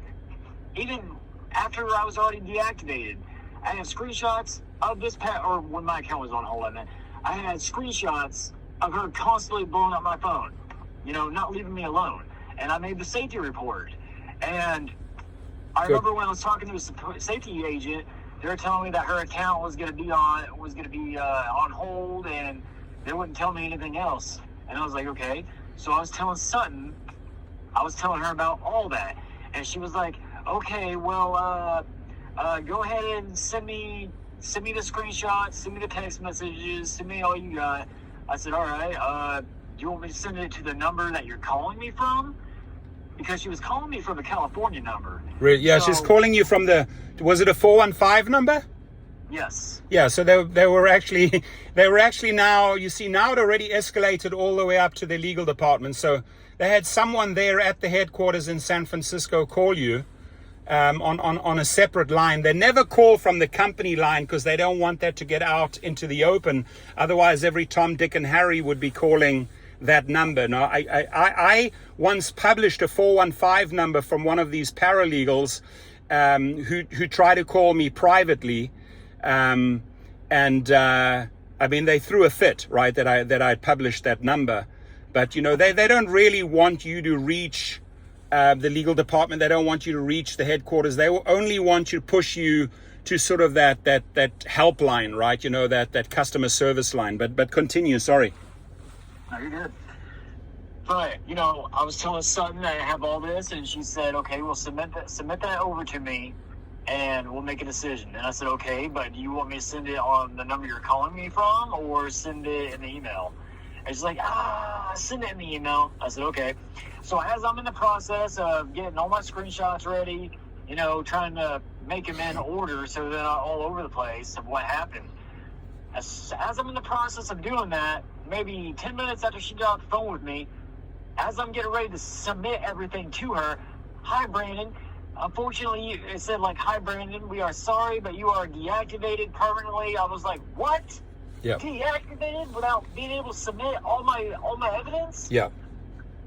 after I was already deactivated. I have screenshots of this or when my account was on hold, I had screenshots of her constantly blowing up my phone, not leaving me alone. And I made the safety report. And I remember when I was talking to a safety agent, they were telling me that her account was going to be on hold, and they wouldn't tell me anything else. And I was like, okay. So I was telling Sutton, her about all that, and she was like, okay, well, go ahead and send me the screenshots, send me the text messages, send me all you got. I said, all right. Do you want me to send it to the number that you're calling me from? Because she was calling me from a California number. Really? Yeah, so, she's calling you from was it a 415 number? Yes. Yeah, so they were actually now, you see, now it already escalated all the way up to the legal department. So they had someone there at the headquarters in San Francisco call you on a separate line. They never call from the company line, because they don't want that to get out into the open. Otherwise, every Tom, Dick, and Harry would be calling that number. Now, I once published a 415 number from one of these paralegals who tried to call me privately, I mean, they threw a fit, right, that I published that number. But they don't really want you to reach the legal department. They don't want you to reach the headquarters. They will only want to push you to sort of that helpline, right? You know, that customer service line. But continue. Sorry. No, you're good. But, you know, I was telling Sutton that I have all this, and she said, okay, well, submit that over to me, and we'll make a decision. And I said, okay, but do you want me to send it on the number you're calling me from, or send it in the email? And she's like, send it in the email. I said, okay. So as I'm in the process of getting all my screenshots ready, you know, trying to make them in order so they're not all over the place of what happened. As I'm in the process of doing that, maybe 10 minutes after she got off the phone with me, as I'm getting ready to submit everything to her, hi, Brandon. Unfortunately, it said, like, hi, Brandon, we are sorry, but you are deactivated permanently. I was like, what? Yeah. Deactivated without being able to submit all my evidence? Yeah.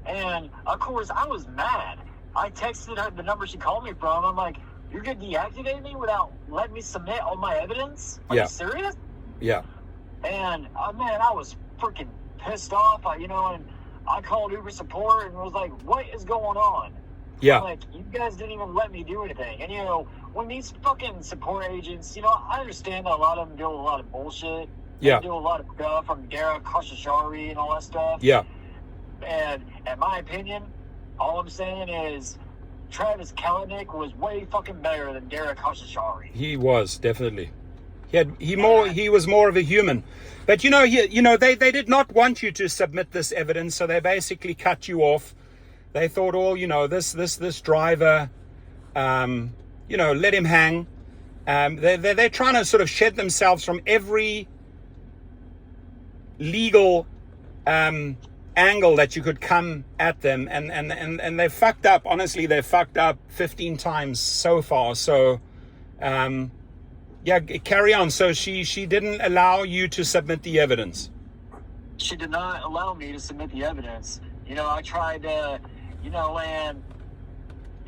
And, of course, I was mad. I texted her the number she called me from. I'm like, you're going to deactivate me without letting me submit all my evidence? Are you serious? Yeah. And, man, I was freaking pissed off, you know, and I called Uber support and was like, what is going on? Yeah. I'm like, you guys didn't even let me do anything. And, you know, when these fucking support agents, you know, I understand that a lot of them do a lot of bullshit. Yeah. They do a lot of stuff from Gara Khashoggi and all that stuff. Yeah. And in my opinion, all I'm saying is Travis Kalanick was way fucking better than Gara Khashoggi. He was, definitely. He was more of a human. But you know, they did not want you to submit this evidence, so they basically cut you off. They thought, oh, you know, this driver, you know, let him hang. They're trying to sort of shed themselves from every legal angle that you could come at them, and they fucked up. Honestly, they fucked up 15 times so far. So yeah, carry on. So she didn't allow you to submit the evidence. She did not allow me to submit the evidence. You know, I tried to, you know, and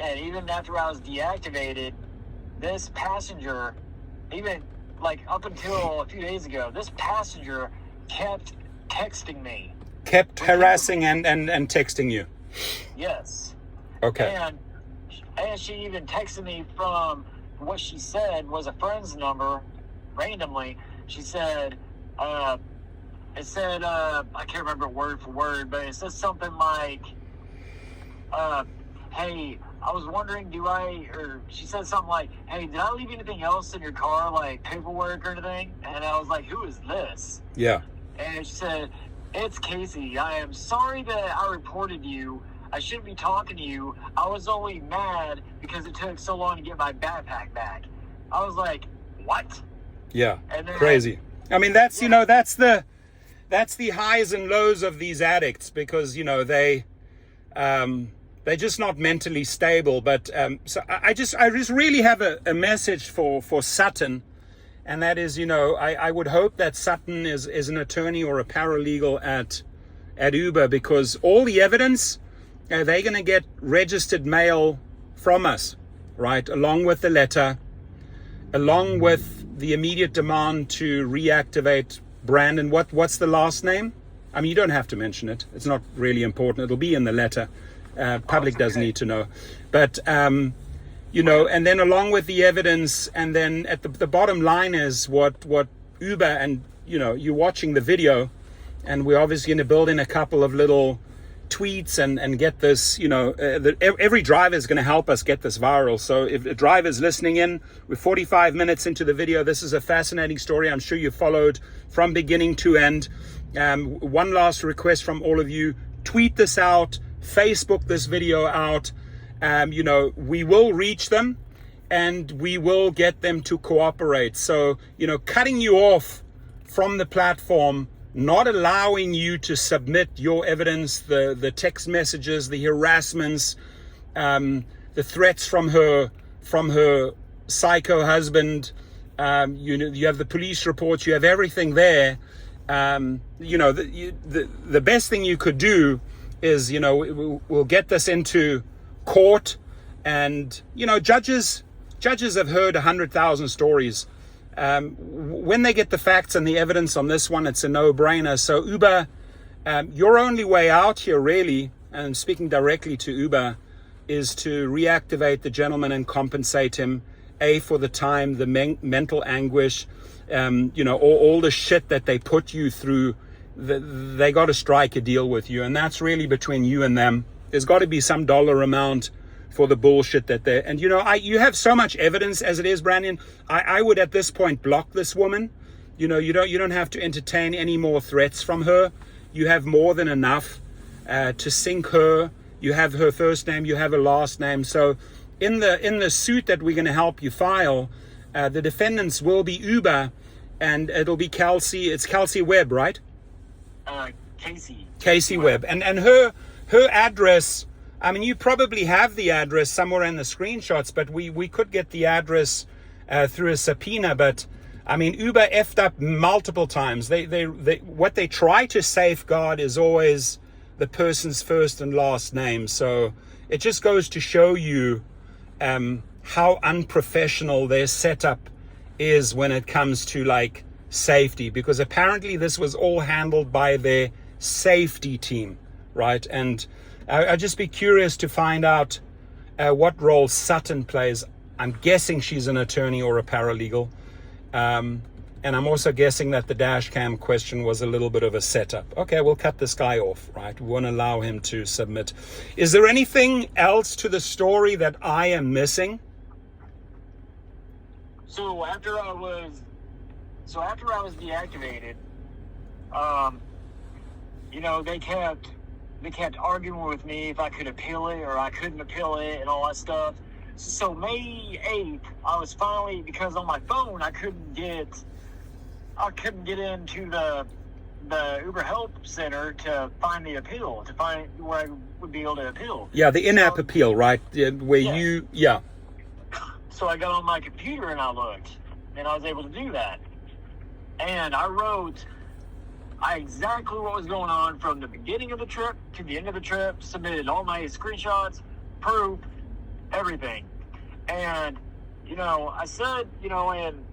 even after I was deactivated, this passenger, even like up until a few days ago, this passenger kept texting me. Kept harassing and texting you. Yes. Okay. And she even texted me from what she said was a friend's number randomly. She said, it said, I can't remember word for word, but it says something like, hey, I was wondering, or she said something like, hey, did I leave anything else in your car, like paperwork or anything? And I was like, who is this? Yeah. And she said, it's Casey. I am sorry that I reported you. I shouldn't be talking to you. I was only mad because it took so long to get my backpack back. I was like, what? Yeah. And then, crazy. I mean, that's, you know, that's the highs and lows of these addicts, because, you know, they're just not mentally stable. But so I just really have a message for Sutton. And that is, you know, I would hope that Sutton is an attorney or a paralegal at Uber, because all the evidence, they're going to get registered mail from us, right? Along with the letter, along with the immediate demand to reactivate Brandon. What's the last name? I mean, you don't have to mention it. It's not really important. It'll be in the letter. Public doesn't need to know. But, you know, and then along with the evidence, and then at the bottom line is what Uber, and, you know, you're watching the video, and we're obviously going to build in a couple of little tweets and get this, you know, every driver is going to help us get this viral. So if a driver is listening in, we're 45 minutes into the video. This is a fascinating story. I'm sure you followed from beginning to end. One last request from all of you: tweet this out, Facebook this video out. You know, we will reach them and we will get them to cooperate. So, you know, cutting you off from the platform, not allowing you to submit your evidence, the text messages, the harassments, the threats from her psycho husband. You know, you have the police reports, you have everything there. You know, the best thing you could do is, you know, we'll get this into court, and, you know, judges have heard 100,000 stories. When they get the facts and the evidence on this one, it's a no-brainer. So Uber, your only way out here, really, and speaking directly to Uber, is to reactivate the gentleman and compensate him, A, for the time, the mental anguish, all the shit that they put you through. They got to strike a deal with you, and that's really between you and them. There's got to be some dollar amount for the bullshit that they're, and you have so much evidence as it is, Brandon. I would at this point block this woman. You don't have to entertain any more threats from her. You have more than enough to sink her. You have her first name, you have her last name. So in the suit that we're going to help you file, the defendants will be Uber, and it'll be Kelsey. It's Kelley Webb, right? Casey Webb, and her address. I mean, you probably have the address somewhere in the screenshots, but we could get the address through a subpoena. But I mean, Uber effed up multiple times. They what they try to safeguard is always the person's first and last name. So it just goes to show you how unprofessional their setup is when it comes to like safety, because apparently this was all handled by their safety team, right? And I'd just be curious to find out what role Sutton plays. I'm guessing she's an attorney or a paralegal. And I'm also guessing that the dash cam question was a little bit of a setup. Okay, we'll cut this guy off, right? We want to allow him to submit. Is there anything else to the story that I am missing? So after I was deactivated, they kept arguing with me if I could appeal it or I couldn't appeal it and all that stuff. So May 8th, I was finally, because on my phone I couldn't get into the Uber Help Center to find the appeal, to find where I would be able to appeal. Yeah, the in-app appeal, right? Yeah. So I got on my computer and I looked, and I was able to do that. And I wrote exactly what was going on from the beginning of the trip to the end of the trip, submitted all my screenshots, proof, everything. And, I said, and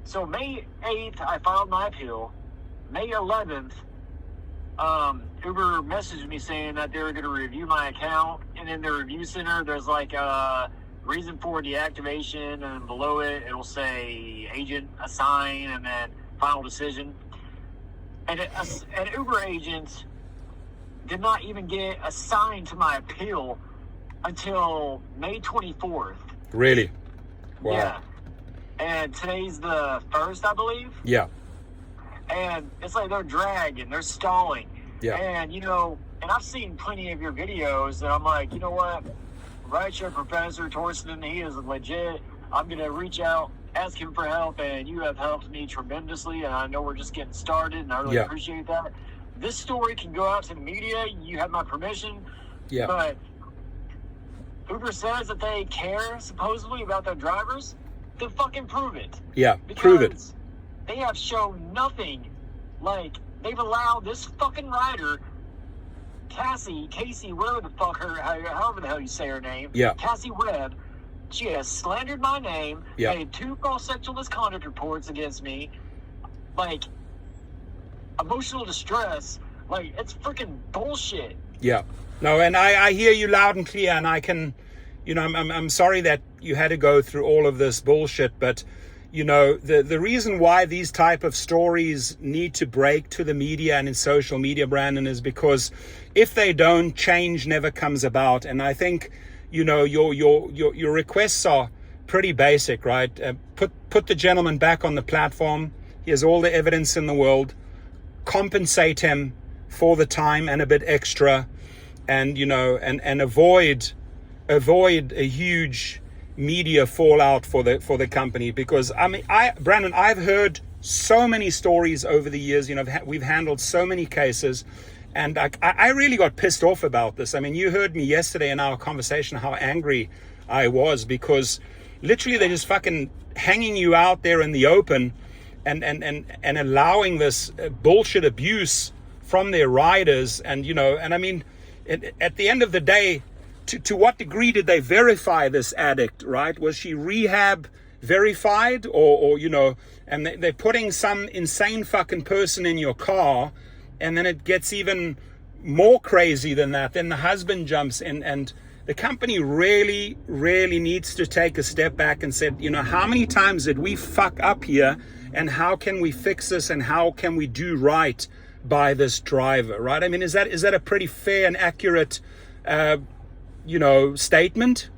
so May 8th, I filed my appeal. May 11th, Uber messaged me saying that they were going to review my account. And in the review center, there's like a reason for deactivation. And below it, it'll say agent assign and then final decision. And an Uber agent did not even get assigned to my appeal until May 24th. Really? Wow. Yeah. And today's the 1st, I believe. Yeah. And it's like they're dragging, they're stalling. Yeah. And, and I've seen plenty of your videos, and I'm like, you know what? Rideshare Professor Torsten, he is legit. I'm going to reach out, ask him for help, and you have helped me tremendously, and I know we're just getting started, and I really appreciate that. This story can go out to the media. You have my permission. Yeah. But Uber says that they care, supposedly, about their drivers. Then fucking prove it. Yeah, prove it. They have shown nothing. Like, they've allowed this fucking rider, Casey, whatever the fuck however the hell you say her name. Yeah. Casey Webb. She has slandered my name, made 2 false sexual misconduct reports against me. Like, emotional distress. Like, it's freaking bullshit. Yeah. No, and I hear you loud and clear, and I can, I'm sorry that you had to go through all of this bullshit, but, the reason why these type of stories need to break to the media and in social media, Brandon, is because if they don't, change never comes about. And I think, your requests are pretty basic, right? Put the gentleman back on the platform. He has all the evidence in the world. Compensate him for the time and a bit extra, and and avoid a huge media fallout for the company, because Brandon, I've heard so many stories over the years. We've handled so many cases, and I really got pissed off about this. I mean, you heard me yesterday in our conversation how angry I was, because literally they're just fucking hanging you out there in the open and allowing this bullshit abuse from their riders. And I mean, at the end of the day, to what degree did they verify this addict, right? Was she rehab verified, or and they're putting some insane fucking person in your car, and then it gets even more crazy than that. Then the husband jumps in, and the company really, really needs to take a step back and say, how many times did we fuck up here, and how can we fix this, and how can we do right by this driver, right? I mean, is that a pretty fair and accurate, statement?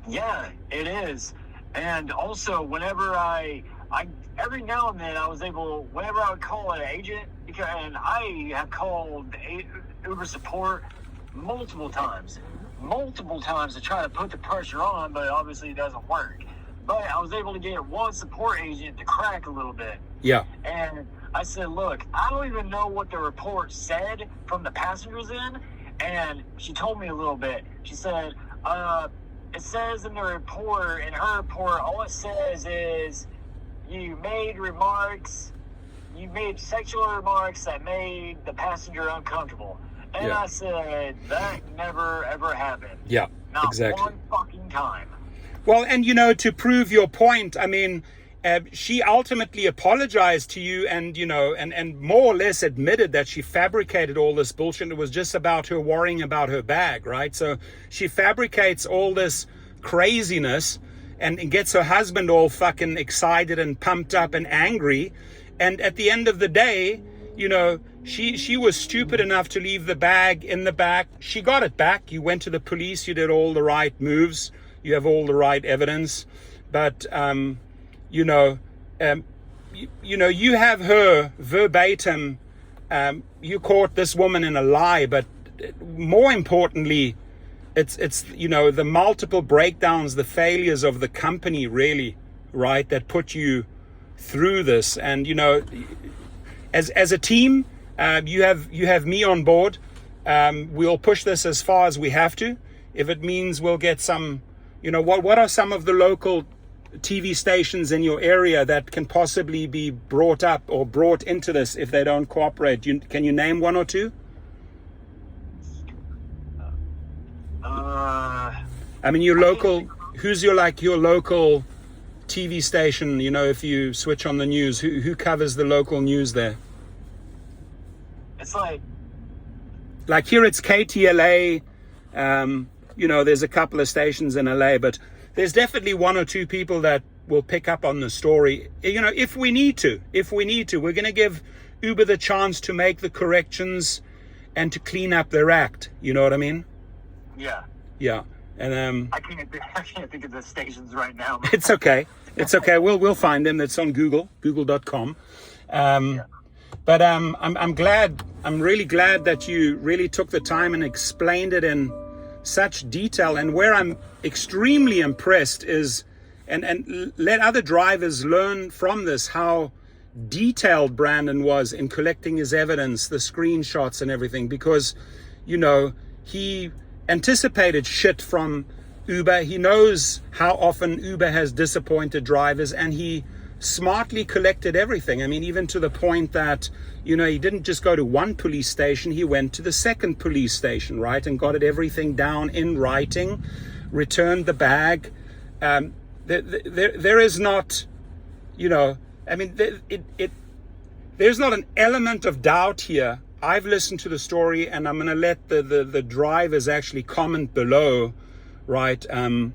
Yeah, it is. And also, whenever I every now and then I was able, whenever I would call an agent, and I have called Uber support multiple times to try to put the pressure on, but obviously it doesn't work. But I was able to get one support agent to crack a little bit. Yeah. And I said, look, I don't even know what the report said from the passenger's end. And she told me a little bit. She said, it says in the report, in her report, all it says is you made sexual remarks that made the passenger uncomfortable. And Yeah. I said, that never, ever happened. Yeah, Not exactly. one fucking time. Well, and to prove your point, I mean, she ultimately apologized to you, and and more or less admitted that she fabricated all this bullshit. It was just about her worrying about her bag, right? So she fabricates all this craziness and gets her husband all fucking excited and pumped up and angry. And at the end of the day, she was stupid enough to leave the bag in the back. She got it back. You went to the police. You did all the right moves. You have all the right evidence. But, you have her verbatim. You caught this woman in a lie. But more importantly, it's the multiple breakdowns, the failures of the company, really, right, that put you through this. And as a team, you have me on board. We'll push this as far as we have to. If it means we'll get some, what are some of the local TV stations in your area that can possibly be brought up or brought into this if they don't cooperate? Can you name one or two? I mean, your local. Who's your local TV station? If you switch on the news, who covers the local news there? It's like here it's KTLA. There's a couple of stations in LA, but there's definitely one or two people that will pick up on the story. If we need to, we're going to give Uber the chance to make the corrections and to clean up their act. You know what I mean? Yeah. Yeah. And I can't think of the stations right now. It's okay. We'll find them. That's on google.com. But I'm really glad that you really took the time and explained it in such detail. And where I'm extremely impressed is, and let other drivers learn from this, how detailed Brandon was in collecting his evidence, the screenshots and everything, because, he anticipated shit from Uber. He knows how often Uber has disappointed drivers, and he smartly collected everything. I mean, even to the point that, he didn't just go to one police station, he went to the second police station, right? And got everything down in writing, returned the bag. There is not, there's not an element of doubt here. I've listened to the story, and I'm going to let the drivers actually comment below, right? You're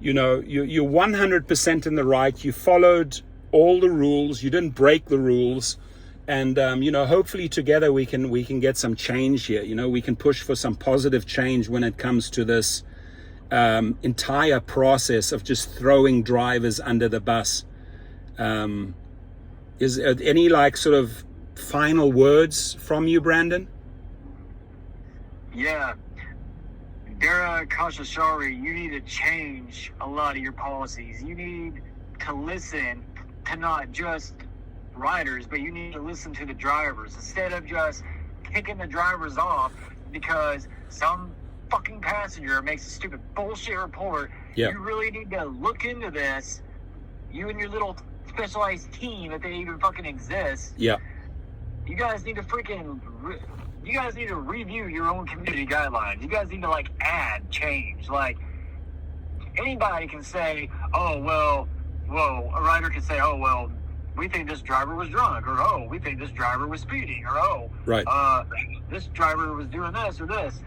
100% in the right. You followed all the rules. You didn't break the rules. And, hopefully together we can get some change here. We can push for some positive change when it comes to this entire process of just throwing drivers under the bus. Is there any sort of final words from you, Brandon? Yeah. Dara Khashoggi, you need to change a lot of your policies. You need to listen to not just riders, but you need to listen to the drivers instead of just kicking the drivers off because some fucking passenger makes a stupid bullshit report. Yeah. You really need to look into this. You and your little specialized team, if they even fucking exist. Yeah. You guys need to review your own community guidelines. You guys need to add change. Anybody can say, a rider can say, we think this driver was drunk, or we think this driver was speeding, or right. This driver was doing this or this.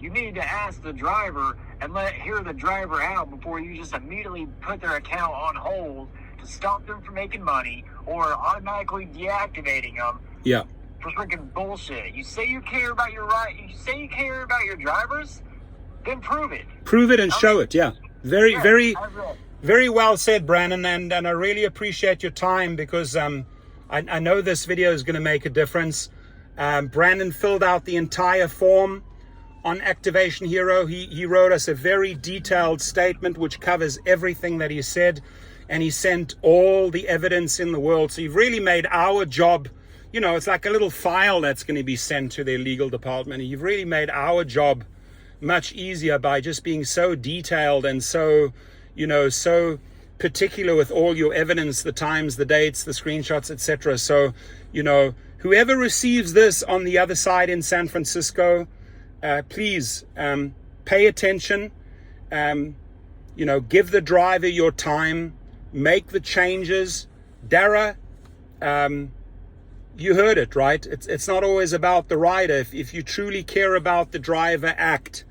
you need to ask the driver and hear the driver out before you just immediately put their account on hold to stop them from making money or automatically deactivating them. Yeah. For freaking bullshit. You say you care about your you say you care about your drivers, then prove it. Prove it and show it. Yeah. Very well said, Brandon, and I really appreciate your time because I know this video is going to make a difference. Brandon filled out the entire form on Activation Hero. He wrote us a very detailed statement which covers everything that he said, and he sent all the evidence in the world. So you've really made our job, it's like a little file that's going to be sent to their legal department. You've really made our job much easier by just being so detailed and so particular with all your evidence, the times, the dates, the screenshots, etc. So, whoever receives this on the other side in San Francisco, please pay attention. Give the driver your time, make the changes. Dara, you heard it, right? It's not always about the rider. If you truly care about the driver, act.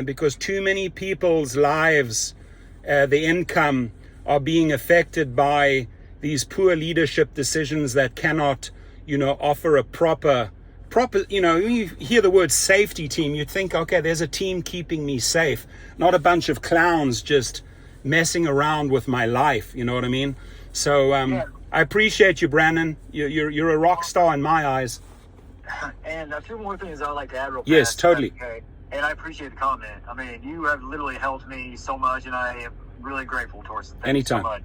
Because too many people's lives, the income, are being affected by these poor leadership decisions that cannot, offer a proper, you hear the word safety team, you'd think, okay, there's a team keeping me safe, not a bunch of clowns just messing around with my life. You know what I mean? So I appreciate you, Brandon. You're a rock star in my eyes. And two more things I'd like to add real fast. Yes, totally. Okay. And I appreciate the comment. I mean, you have literally helped me so much, and I am really grateful towards it. Thank Anytime. you so much.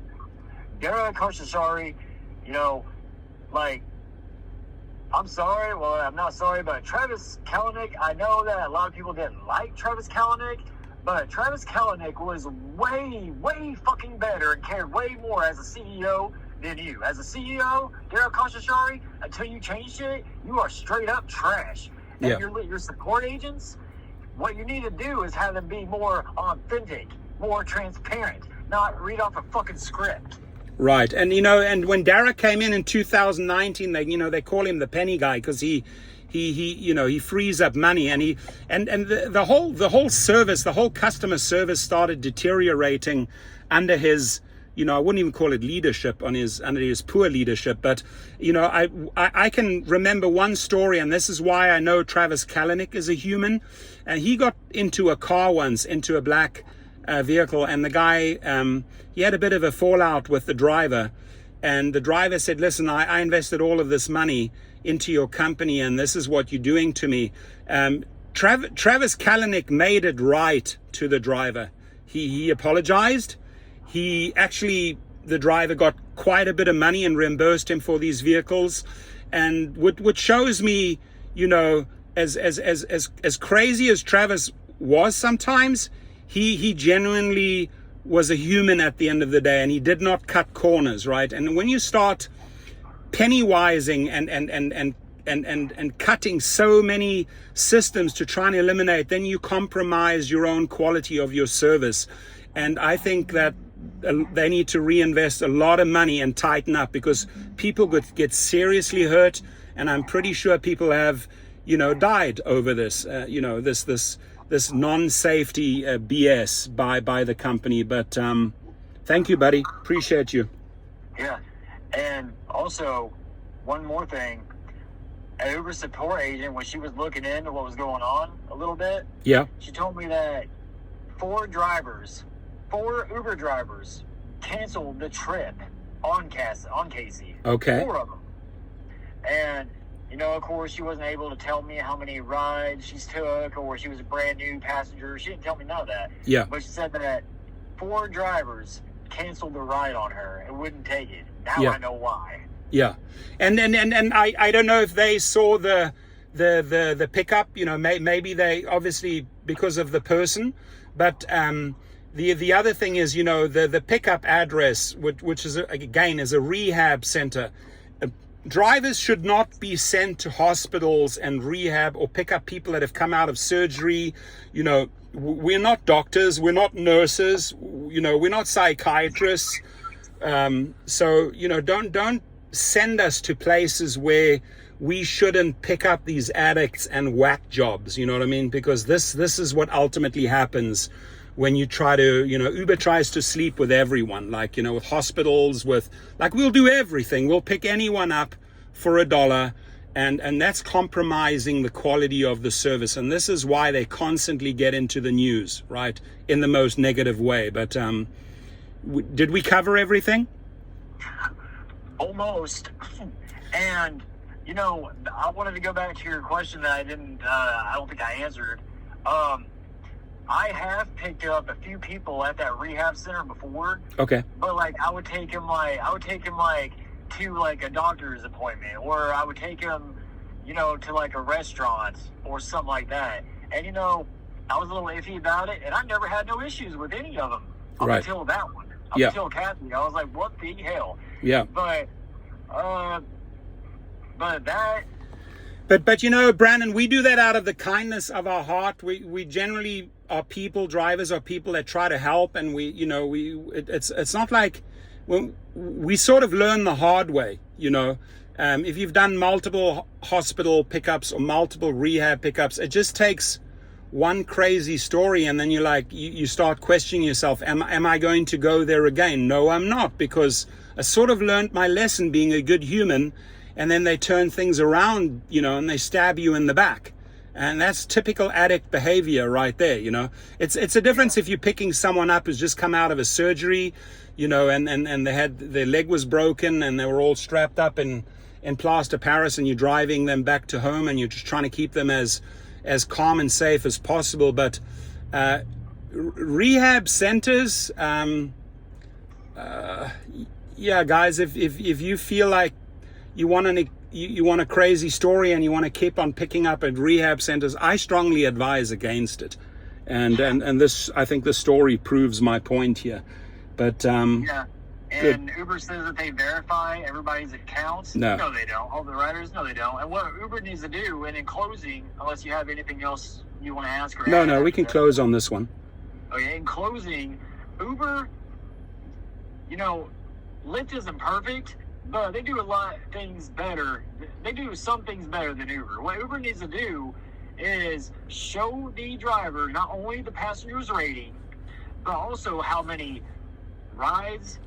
Dara Khosrowshahi, I'm sorry. Well, I'm not sorry, but Travis Kalanick, I know that a lot of people didn't like Travis Kalanick, but Travis Kalanick was way, way fucking better and cared way more as a CEO than you. As a CEO, Dara Khosrowshahi, until you changed it, you are straight up trash. And your support agents, what you need to do is have them be more authentic, more transparent, not read off a fucking script. Right. And, and when Dara came in 2019, they call him the penny guy because he frees up money, and the whole service, the whole customer service started deteriorating under his, I wouldn't even call it leadership under his poor leadership. But, I can remember one story, and this is why I know Travis Kalanick is a human. And he got into a car once, into a black vehicle, and the guy, he had a bit of a fallout with the driver, and the driver said, listen, I invested all of this money into your company, and this is what you're doing to me. Travis Kalanick made it right to the driver. He apologized. The driver got quite a bit of money and reimbursed him for these vehicles, and which shows me, as crazy as Travis was sometimes, he genuinely was a human at the end of the day, and he did not cut corners, right? And when you start penny-wising and cutting so many systems to try and eliminate, then you compromise your own quality of your service. And I think that they need to reinvest a lot of money and tighten up, because people get seriously hurt, and I'm pretty sure people have, died over this, this non-safety BS by the company. But thank you, buddy. Appreciate you. Yeah. And also, one more thing. An Uber support agent, when she was looking into what was going on a little bit, she told me that 4 Uber drivers canceled the trip on Casey. Okay. 4 of them. And of course, she wasn't able to tell me how many rides she took, or she was a brand new passenger. She didn't tell me none of that. Yeah. But she said that 4 drivers canceled the ride on her and wouldn't take it. Now I know why. Yeah. And I don't know if they saw the pickup, maybe they, obviously because of the person, but the other thing is, the pickup address, which is again is a rehab center. Drivers should not be sent to hospitals and rehab or pick up people that have come out of surgery. We're not doctors, we're not nurses, we're not psychiatrists. So, don't send us to places where we shouldn't pick up these addicts and whack jobs, you know what I mean? Because this is what ultimately happens when you try to, Uber tries to sleep with everyone, like, with hospitals, we'll do everything. We'll pick anyone up for $1. And that's compromising the quality of the service. And this is why they constantly get into the news, right? In the most negative way. But did we cover everything? Almost. And, I wanted to go back to your question that I don't think I answered. I have picked up a few people at that rehab center before. Okay. But I would take them to a doctor's appointment, or I would take them, to a restaurant or something like that. And I was a little iffy about it, and I never had no issues with any of them until that one. Until Kathy, I was like, what the hell? Yeah. But that. But Brandon, we do that out of the kindness of our heart. We generally are drivers are people that try to help, and it's not like when we sort of learn the hard way, if you've done multiple hospital pickups or multiple rehab pickups, it just takes one crazy story, and then you start questioning yourself, am I going to go there again? No, I'm not, because I sort of learned my lesson being a good human. And then they turn things around, and they stab you in the back. And that's typical addict behavior right there, It's a difference if you're picking someone up who's just come out of a surgery, and their leg was broken and they were all strapped up in plaster Paris, and you're driving them back to home and you're just trying to keep them as calm and safe as possible. But rehab centers, guys, if you feel like you want a crazy story and you want to keep on picking up at rehab centers, I strongly advise against it. And this, I think the story proves my point here. But and Uber says that they verify everybody's accounts. No, they don't. All the riders, no, they don't. And what Uber needs to do, and in closing, unless you have anything else you want to ask or no, we can close on this one. Okay, in closing, Uber, Lyft isn't perfect, but they do a lot of things better. They do some things better than Uber. What Uber needs to do is show the driver not only the passenger's rating, but also how many rides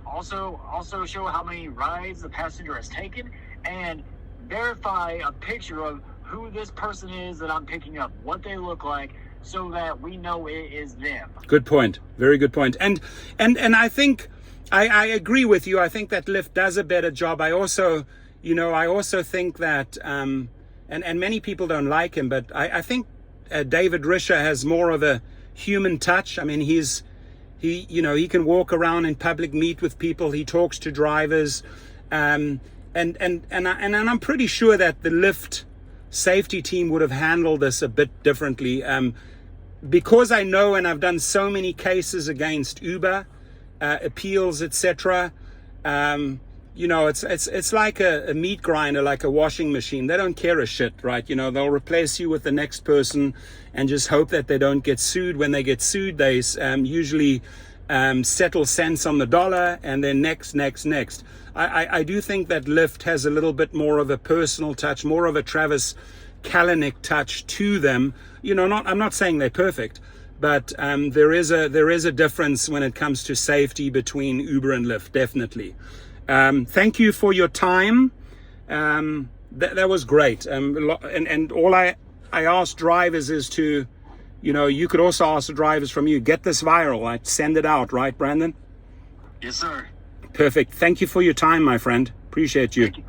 also show how many rides the passenger has taken, and verify a picture of who this person is that I'm picking up, what they look like, so that we know it is them. Good point. Very good point. And I think I agree with you. I think that Lyft does a better job. I also think that, and many people don't like him, but I think David Risher has more of a human touch. I mean, he can walk around in public, meet with people. He talks to drivers, and I'm pretty sure that the Lyft safety team would have handled this a bit differently. Because I know, and I've done so many cases against Uber, appeals, etc. It's like a meat grinder, like a washing machine. They don't care a shit, right? They'll replace you with the next person and just hope that they don't get sued. When they get sued, they usually settle cents on the dollar, and then next. I do think that Lyft has a little bit more of a personal touch, more of a Travis Kalanick touch to them. I'm not saying they're perfect, but there is a difference when it comes to safety between Uber and Lyft, definitely. Thank you for your time. That was great. And all I ask drivers is to, you could also ask the drivers from you, get this viral, right? Send it out, right, Brandon? Yes, sir. Perfect. Thank you for your time, my friend. Appreciate you. Thank you.